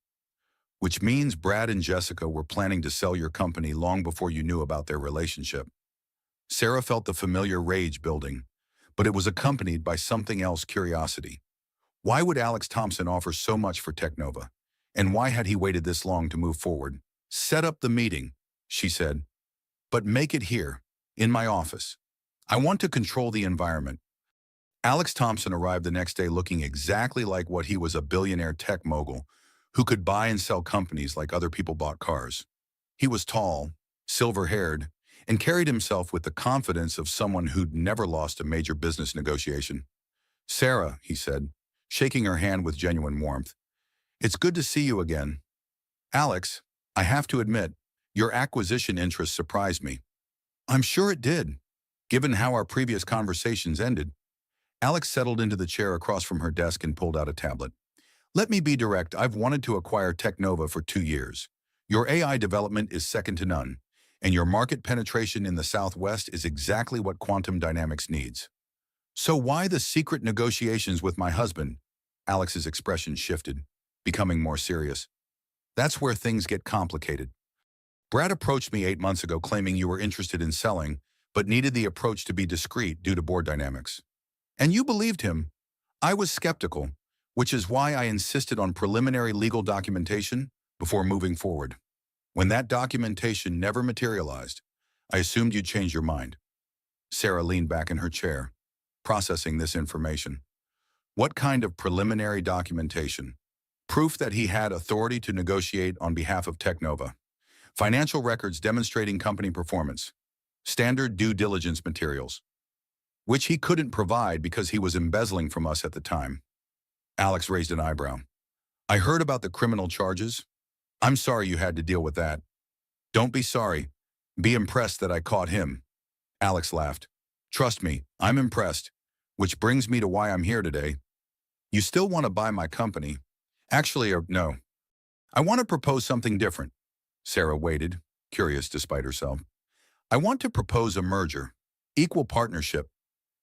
Which means Brad and Jessica were planning to sell your company long before you knew about their relationship." Sarah felt the familiar rage building, but it was accompanied by something else: curiosity. Why would Alex Thompson offer so much for Technova? And why had he waited this long to move forward? "Set up the meeting," she said. "But make it here, in my office. I want to control the environment." Alex Thompson arrived the next day looking exactly like what he was: a billionaire tech mogul who could buy and sell companies like other people bought cars. He was tall, silver-haired, and carried himself with the confidence of someone who'd never lost a major business negotiation. "Sarah," he said, shaking her hand with genuine warmth, It's good to see you again. Alex, I have to admit, your acquisition interest surprised me. I'm sure it did, given how our previous conversations ended. Alex settled into the chair across from her desk and pulled out a tablet. Let me be direct, I've wanted to acquire Technova for 2 years. Your AI development is second to none, and your market penetration in the Southwest is exactly what quantum dynamics needs. So why the secret negotiations with my husband? Alex's expression shifted, becoming more serious. That's where things get complicated. Brad approached me 8 months ago claiming you were interested in selling, but needed the approach to be discreet due to board dynamics. And you believed him. I was skeptical, which is why I insisted on preliminary legal documentation before moving forward. When that documentation never materialized, I assumed you'd change your mind. Sarah leaned back in her chair, processing this information. What kind of preliminary documentation? Proof that he had authority to negotiate on behalf of Technova. Financial records demonstrating company performance. Standard due diligence materials, which he couldn't provide because he was embezzling from us at the time. Alex raised an eyebrow. I heard about the criminal charges. I'm sorry you had to deal with that. Don't be sorry. Be impressed that I caught him. Alex laughed. Trust me, I'm impressed. Which brings me to why I'm here today. You still want to buy my company? Actually, no. I want to propose something different. Sarah waited, curious despite herself. I want to propose a merger. Equal partnership.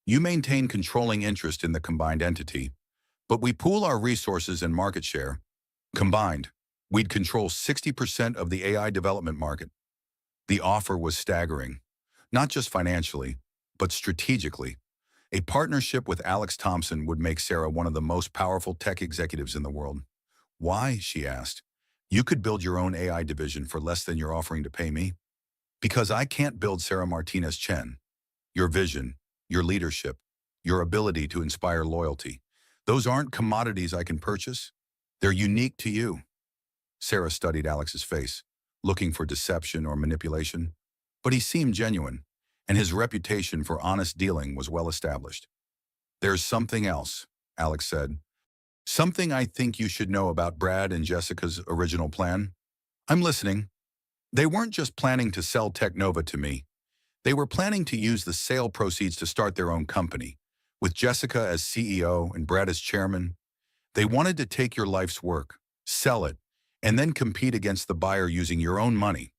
You maintain controlling interest in the combined entity, but we pool our resources and market share. Combined, we'd control 60% of the AI development market. The offer was staggering, not just financially, but strategically. A partnership with Alex Thompson would make Sarah one of the most powerful tech executives in the world. Why, she asked. You could build your own AI division for less than you're offering to pay me? Because I can't build Sarah Martinez Chen. Your vision, your leadership, your ability to inspire loyalty. Those aren't commodities I can purchase. They're unique to you. Sarah studied Alex's face, looking for deception or manipulation. But he seemed genuine, and his reputation for honest dealing was well established. There's something else, Alex said. Something I think you should know about Brad and Jessica's original plan. I'm listening. They weren't just planning to sell Technova to me. They were planning to use the sale proceeds to start their own company, with Jessica as CEO and Brad as chairman. They wanted to take your life's work, sell it, and then compete against the buyer using your own money.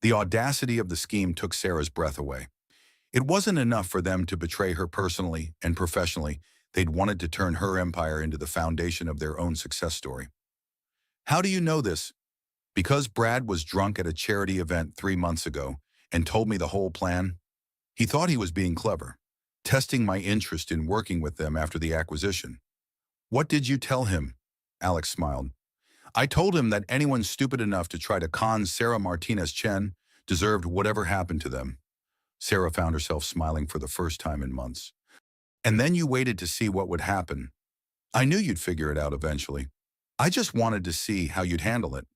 The audacity of the scheme took Sarah's breath away. It wasn't enough for them to betray her personally and professionally. They'd wanted to turn her empire into the foundation of their own success story. How do you know this? Because Brad was drunk at a charity event 3 months ago and told me the whole plan. He thought he was being clever, testing my interest in working with them after the acquisition. What did you tell him? Alex smiled. I told him that anyone stupid enough to try to con Sarah Martinez Chen deserved whatever happened to them. Sarah found herself smiling for the first time in months. And then you waited to see what would happen. I knew you'd figure it out eventually. I just wanted to see how you'd handle it.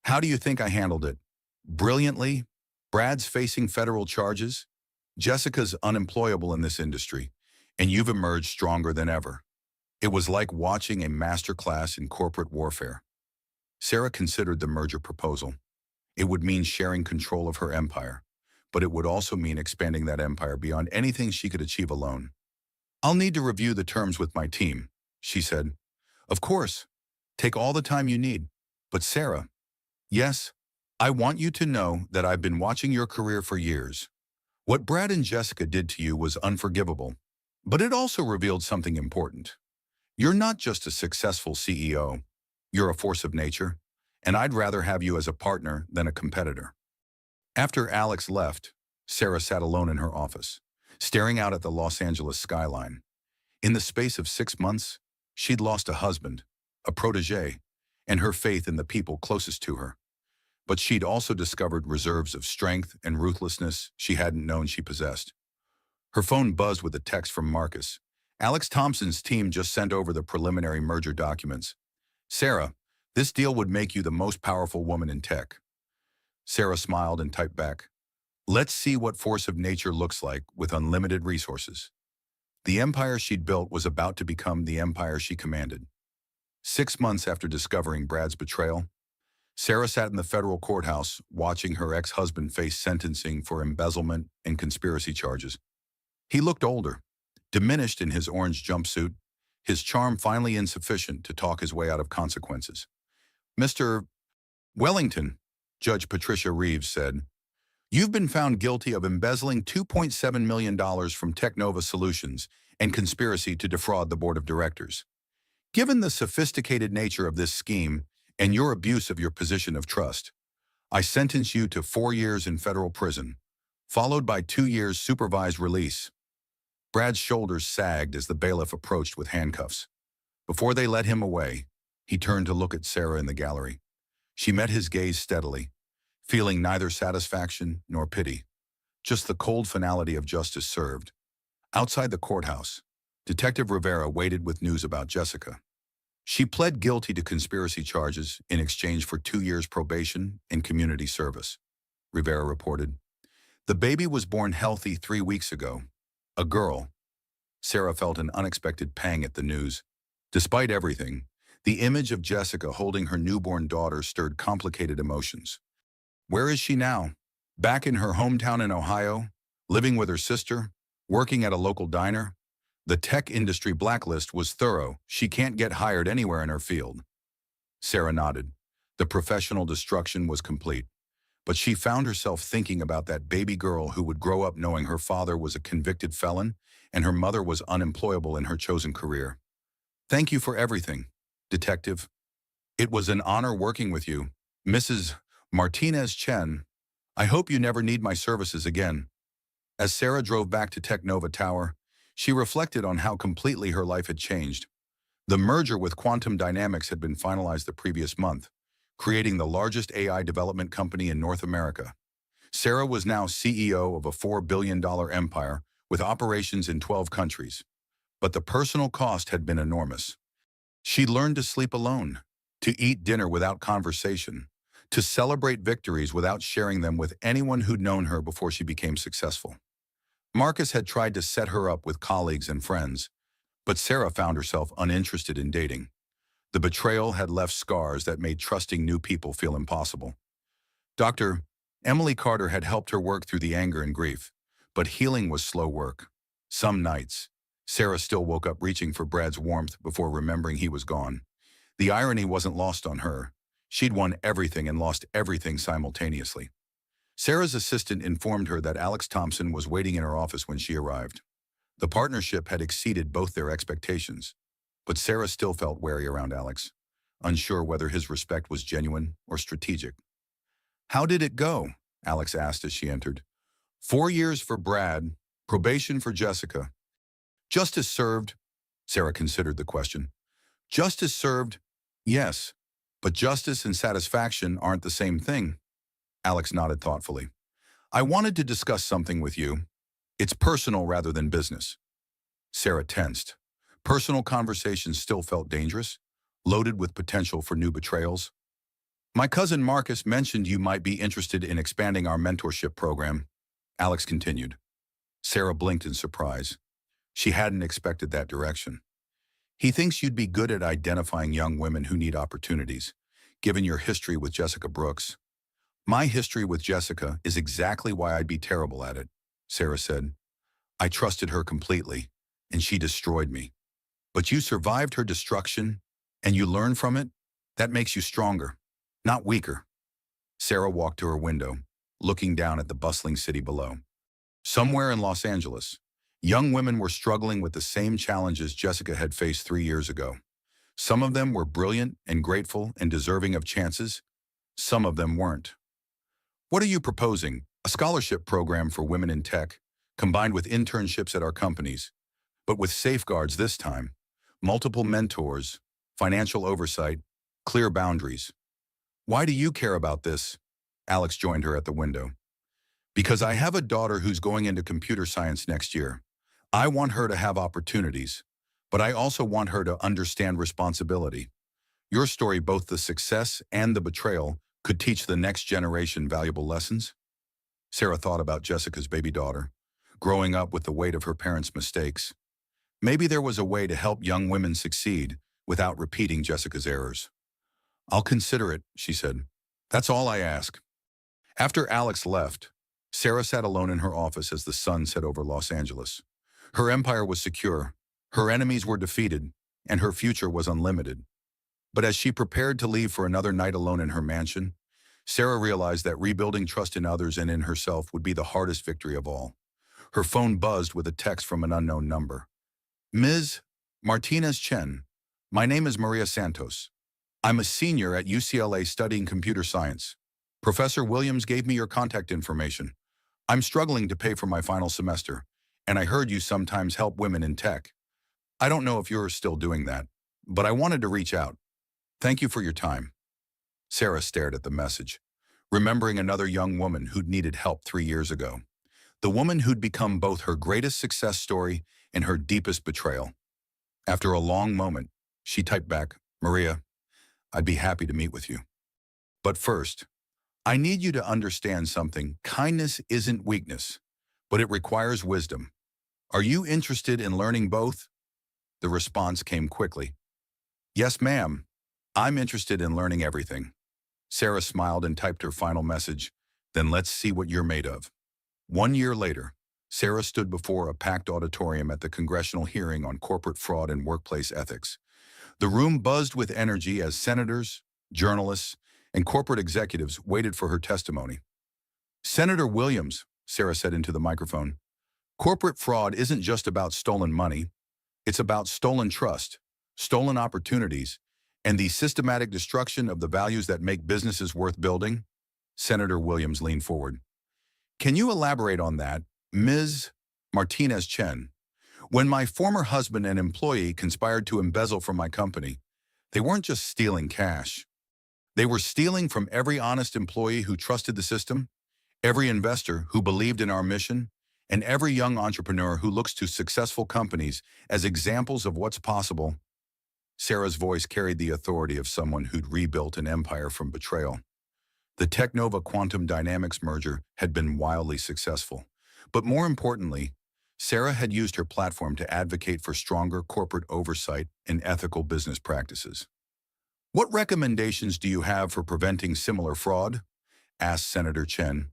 How do you think I handled it? Brilliantly. Brad's facing federal charges. Jessica's unemployable in this industry, and you've emerged stronger than ever. It was like watching a masterclass in corporate warfare. Sarah considered the merger proposal. It would mean sharing control of her empire, but it would also mean expanding that empire beyond anything she could achieve alone. I'll need to review the terms with my team, she said. Of course. Take all the time you need. But Sarah, yes, I want you to know that I've been watching your career for years. What Brad and Jessica did to you was unforgivable, but it also revealed something important. You're not just a successful CEO. You're a force of nature, and I'd rather have you as a partner than a competitor. After Alex left, Sarah sat alone in her office, staring out at the Los Angeles skyline. In the space of 6 months, she'd lost a husband, a protege, and her faith in the people closest to her. But she'd also discovered reserves of strength and ruthlessness she hadn't known she possessed. Her phone buzzed with a text from Marcus. Alex Thompson's team just sent over the preliminary merger documents. Sarah, this deal would make you the most powerful woman in tech. Sarah smiled and typed back, let's see what force of nature looks like with unlimited resources. The empire she'd built was about to become the empire she commanded. 6 months after discovering Brad's betrayal, Sarah sat in the federal courthouse watching her ex-husband face sentencing for embezzlement and conspiracy charges. He looked older, diminished in his orange jumpsuit, his charm finally insufficient to talk his way out of consequences. "Mr. Wellington," Judge Patricia Reeves said, "you've been found guilty of embezzling $2.7 million from Technova Solutions and conspiracy to defraud the board of directors. Given the sophisticated nature of this scheme and your abuse of your position of trust, I sentence you to 4 years in federal prison, followed by 2 years supervised release." Brad's shoulders sagged as the bailiff approached with handcuffs. Before they led him away, he turned to look at Sarah in the gallery. She met his gaze steadily, feeling neither satisfaction nor pity, just the cold finality of justice served. Outside the courthouse, Detective Rivera waited with news about Jessica. She pled guilty to conspiracy charges in exchange for 2 years probation and community service, Rivera reported. "The baby was born healthy 3 weeks ago. A girl." Sarah felt an unexpected pang at the news. Despite everything, the image of Jessica holding her newborn daughter stirred complicated emotions. Where is she now? Back in her hometown in Ohio, living with her sister, working at a local diner? The tech industry blacklist was thorough. She can't get hired anywhere in her field. Sarah nodded. The professional destruction was complete. But she found herself thinking about that baby girl who would grow up knowing her father was a convicted felon and her mother was unemployable in her chosen career. "Thank you for everything, Detective. It was an honor working with you, Mrs. Martinez Chen. I hope you never need my services again." As Sarah drove back to Technova Tower, she reflected on how completely her life had changed. The merger with Quantum Dynamics had been finalized the previous month, creating the largest AI development company in North America. Sarah was now CEO of a $4 billion empire with operations in 12 countries. But the personal cost had been enormous. She learned to sleep alone, to eat dinner without conversation, to celebrate victories without sharing them with anyone who'd known her before she became successful. Marcus had tried to set her up with colleagues and friends, but Sarah found herself uninterested in dating. The betrayal had left scars that made trusting new people feel impossible. Dr. Emily Carter had helped her work through the anger and grief, but healing was slow work. Some nights, Sarah still woke up reaching for Brad's warmth before remembering he was gone. The irony wasn't lost on her. She'd won everything and lost everything simultaneously. Sarah's assistant informed her that Alex Thompson was waiting in her office when she arrived. The partnership had exceeded both their expectations, but Sarah still felt wary around Alex, unsure whether his respect was genuine or strategic. "How did it go?" Alex asked as she entered. 4 years for Brad, probation for Jessica. "Justice served," Sarah considered the question. "Justice served, yes, but justice and satisfaction aren't the same thing." Alex nodded thoughtfully. "I wanted to discuss something with you. It's personal rather than business." Sarah tensed. Personal conversations still felt dangerous, loaded with potential for new betrayals. "My cousin Marcus mentioned you might be interested in expanding our mentorship program," Alex continued. Sarah blinked in surprise. She hadn't expected that direction. "He thinks you'd be good at identifying young women who need opportunities, given your history with Jessica Brooks." "My history with Jessica is exactly why I'd be terrible at it," Sarah said. "I trusted her completely, and she destroyed me. But you survived her destruction, and you learned from it. That makes you stronger, not weaker." Sarah walked to her window, looking down at the bustling city below. Somewhere in Los Angeles, young women were struggling with the same challenges Jessica had faced 3 years ago. Some of them were brilliant and grateful and deserving of chances. Some of them weren't. "What are you proposing? A scholarship program for women in tech, combined with internships at our companies, but with safeguards this time. Multiple mentors, financial oversight, clear boundaries." "Why do you care about this?" Alex joined her at the window. "Because I have a daughter who's going into computer science next year. I want her to have opportunities, but I also want her to understand responsibility. Your story, both the success and the betrayal, could teach the next generation valuable lessons." Sarah thought about Jessica's baby daughter, growing up with the weight of her parents' mistakes. Maybe there was a way to help young women succeed without repeating Jessica's errors. "I'll consider it," she said. "That's all I ask." After Alex left, Sarah sat alone in her office as the sun set over Los Angeles. Her empire was secure, her enemies were defeated, and her future was unlimited. But as she prepared to leave for another night alone in her mansion, Sarah realized that rebuilding trust in others and in herself would be the hardest victory of all. Her phone buzzed with a text from an unknown number. "Ms. Martinez Chen, my name is Maria Santos. I'm a senior at UCLA studying computer science. Professor Williams gave me your contact information. I'm struggling to pay for my final semester, and I heard you sometimes help women in tech. I don't know if you're still doing that, but I wanted to reach out. Thank you for your time." Sarah stared at the message, remembering another young woman who'd needed help 3 years ago. The woman who'd become both her greatest success story and her deepest betrayal. After a long moment, she typed back, "Maria, I'd be happy to meet with you. But first, I need you to understand something. Kindness isn't weakness, but it requires wisdom. Are you interested in learning both?" The response came quickly. "Yes, ma'am. I'm interested in learning everything." Sarah smiled and typed her final message, "Then let's see what you're made of." 1 year later, Sarah stood before a packed auditorium at the congressional hearing on corporate fraud and workplace ethics. The room buzzed with energy as senators, journalists, and corporate executives waited for her testimony. "Senator Williams," Sarah said into the microphone, "corporate fraud isn't just about stolen money. It's about stolen trust, stolen opportunities, and the systematic destruction of the values that make businesses worth building." Senator Williams leaned forward. "Can you elaborate on that, Ms. Martinez Chen? When my former husband and employee conspired to embezzle from my company, they weren't just stealing cash. They were stealing from every honest employee who trusted the system, every investor who believed in our mission, and every young entrepreneur who looks to successful companies as examples of what's possible." Sarah's voice carried the authority of someone who'd rebuilt an empire from betrayal. The Technova Quantum Dynamics merger had been wildly successful. But more importantly, Sarah had used her platform to advocate for stronger corporate oversight and ethical business practices. "What recommendations do you have for preventing similar fraud?" asked Senator Chen.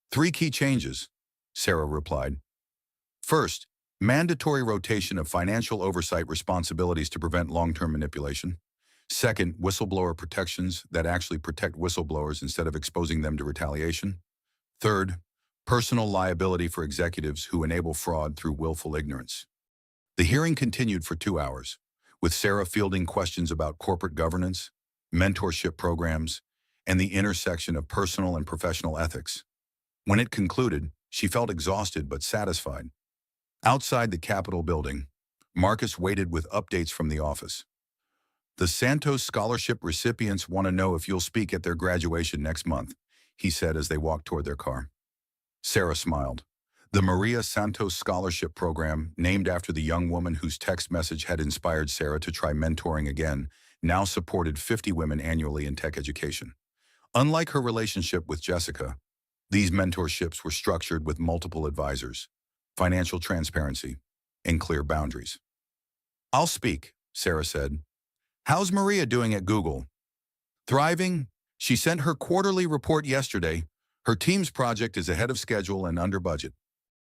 "Three key changes," Sarah replied. "First, mandatory rotation of financial oversight responsibilities to prevent long-term manipulation. Second, whistleblower protections that actually protect whistleblowers instead of exposing them to retaliation. Third, personal liability for executives who enable fraud through willful ignorance." The hearing continued for 2 hours, with Sarah fielding questions about corporate governance, mentorship programs, and the intersection of personal and professional ethics. When it concluded, she felt exhausted but satisfied. Outside the Capitol building, Marcus waited with updates from the office. "The Santos Scholarship recipients want to know if you'll speak at their graduation next month," he said as they walked toward their car. Sarah smiled. The Maria Santos Scholarship Program, named after the young woman whose text message had inspired Sarah to try mentoring again, now supported 50 women annually in tech education. Unlike her relationship with Jessica, these mentorships were structured with multiple advisors, financial transparency, and clear boundaries. "I'll speak," Sarah said. "How's Maria doing at Google?" "Thriving. She sent her quarterly report yesterday. Her team's project is ahead of schedule and under budget.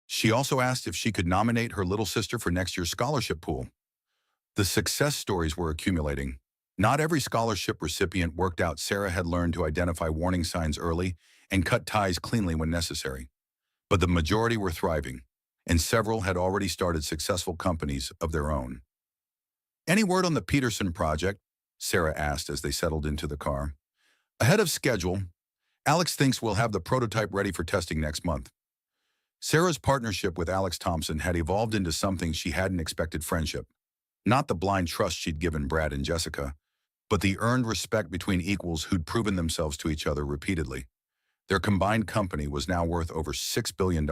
She also asked if she could nominate her little sister for next year's scholarship pool." The success stories were accumulating. Not every scholarship recipient worked out. Sarah had learned to identify warning signs early and cut ties cleanly when necessary. But the majority were thriving, and several had already started successful companies of their own. "Any word on the Peterson project?" Sarah asked as they settled into the car. "Ahead of schedule. Alex thinks we'll have the prototype ready for testing next month." Sarah's partnership with Alex Thompson had evolved into something she hadn't expected: friendship. Not the blind trust she'd given Brad and Jessica, but the earned respect between equals who'd proven themselves to each other repeatedly. Their combined company was now worth over $6 billion,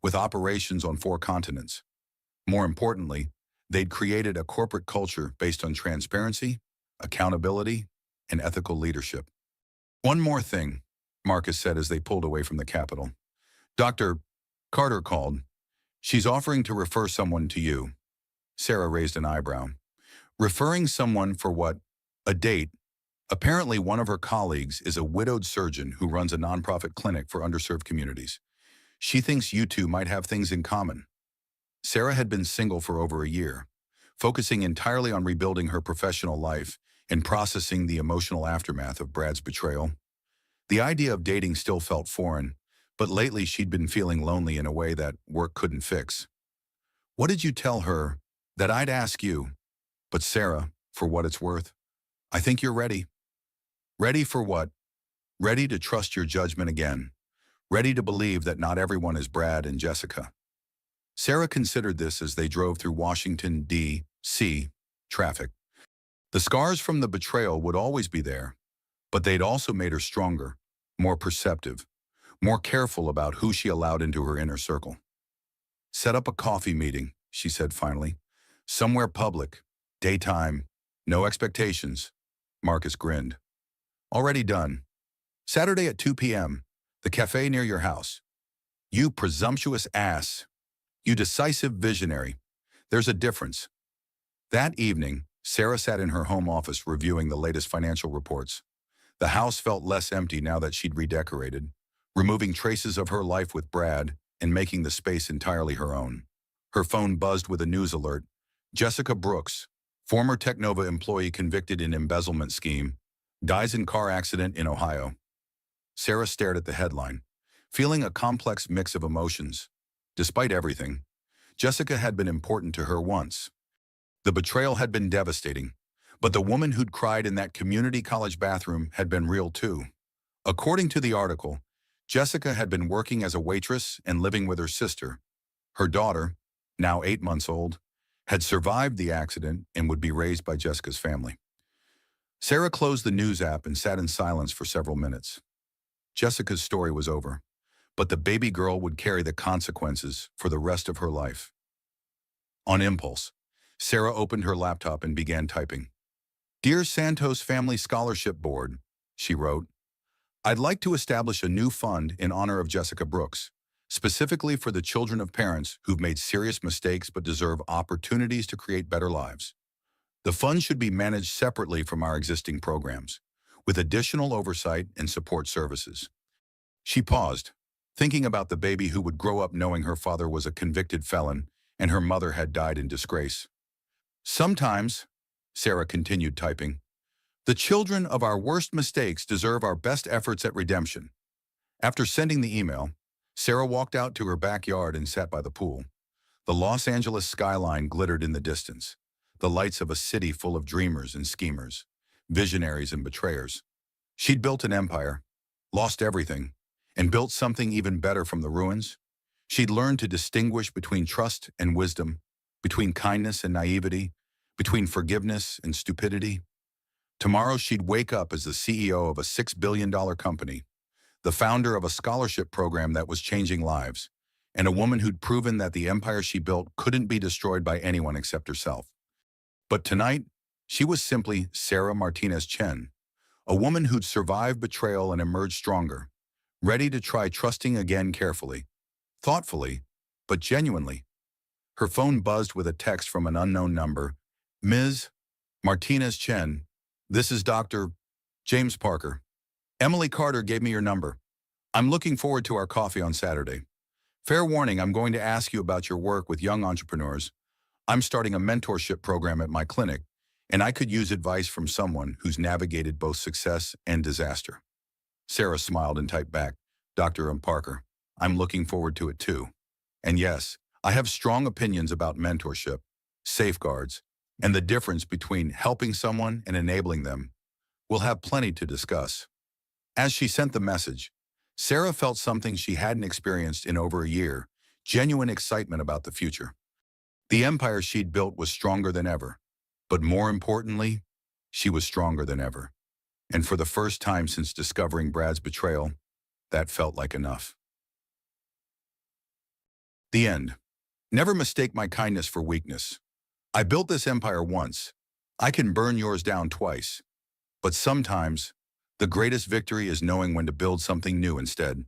with operations on 4 continents. More importantly, they'd created a corporate culture based on transparency, accountability, and ethical leadership. "One more thing," Marcus said as they pulled away from the Capitol. "Dr. Carter called. She's offering to refer someone to you." Sarah raised an eyebrow. Referring someone for what? A date. Apparently, one of her colleagues is a widowed surgeon who runs a nonprofit clinic for underserved communities. She thinks you two might have things in common. Sarah had been single for over a year, focusing entirely on rebuilding her professional life and processing the emotional aftermath of Brad's betrayal. The idea of dating still felt foreign, but lately she'd been feeling lonely in a way that work couldn't fix. What did you tell her? That I'd ask you. But Sarah, for what it's worth, I think you're ready. Ready for what? Ready to trust your judgment again. Ready to believe that not everyone is Brad and Jessica. Sarah considered this as they drove through Washington, D.C. traffic. The scars from the betrayal would always be there, but they'd also made her stronger, more perceptive, more careful about who she allowed into her inner circle. Set up a coffee meeting, she said finally. Somewhere public, daytime, no expectations. Marcus grinned. Already done. Saturday at 2 p.m., the cafe near your house. You presumptuous ass. You decisive visionary. There's a difference. That evening, Sarah sat in her home office reviewing the latest financial reports. The house felt less empty now that she'd redecorated, removing traces of her life with Brad and making the space entirely her own. Her phone buzzed with a news alert. Jessica Brooks, former Technova employee convicted in embezzlement scheme, dies in car accident in Ohio. Sarah stared at the headline, feeling a complex mix of emotions. Despite everything, Jessica had been important to her once. The betrayal had been devastating, but the woman who'd cried in that community college bathroom had been real too. According to the article, Jessica had been working as a waitress and living with her sister. Her daughter, now 8 months old, had survived the accident and would be raised by Jessica's family. Sarah closed the news app and sat in silence for several minutes. Jessica's story was over, but the baby girl would carry the consequences for the rest of her life. On impulse, Sarah opened her laptop and began typing. Dear Santos Family Scholarship Board, she wrote, I'd like to establish a new fund in honor of Jessica Brooks, specifically for the children of parents who've made serious mistakes but deserve opportunities to create better lives. The fund should be managed separately from our existing programs, with additional oversight and support services. She paused, thinking about the baby who would grow up knowing her father was a convicted felon and her mother had died in disgrace. Sometimes, Sarah continued typing, the children of our worst mistakes deserve our best efforts at redemption. After sending the email, Sarah walked out to her backyard and sat by the pool. The Los Angeles skyline glittered in the distance, the lights of a city full of dreamers and schemers, visionaries and betrayers. She'd built an empire, lost everything, and built something even better from the ruins. She'd learned to distinguish between trust and wisdom, between kindness and naivety, between forgiveness and stupidity. Tomorrow she'd wake up as the CEO of a $6 billion company, the founder of a scholarship program that was changing lives, and a woman who'd proven that the empire she built couldn't be destroyed by anyone except herself. But tonight, she was simply Sarah Martinez Chen, a woman who'd survived betrayal and emerged stronger, ready to try trusting again carefully, thoughtfully, but genuinely. Her phone buzzed with a text from an unknown number. Ms. Martinez Chen, this is Dr. James Parker. Emily Carter gave me your number. I'm looking forward to our coffee on Saturday. Fair warning, I'm going to ask you about your work with young entrepreneurs. I'm starting a mentorship program at my clinic, and I could use advice from someone who's navigated both success and disaster. Sarah smiled and typed back, Dr. Parker, I'm looking forward to it too. And yes, I have strong opinions about mentorship, safeguards, and the difference between helping someone and enabling them. We'll have plenty to discuss. As she sent the message, Sarah felt something she hadn't experienced in over a year, genuine excitement about the future. The empire she'd built was stronger than ever, but more importantly, she was stronger than ever. And for the first time since discovering Brad's betrayal, that felt like enough. The end. Never mistake my kindness for weakness. I built this empire once. I can burn yours down twice. But sometimes, the greatest victory is knowing when to build something new instead.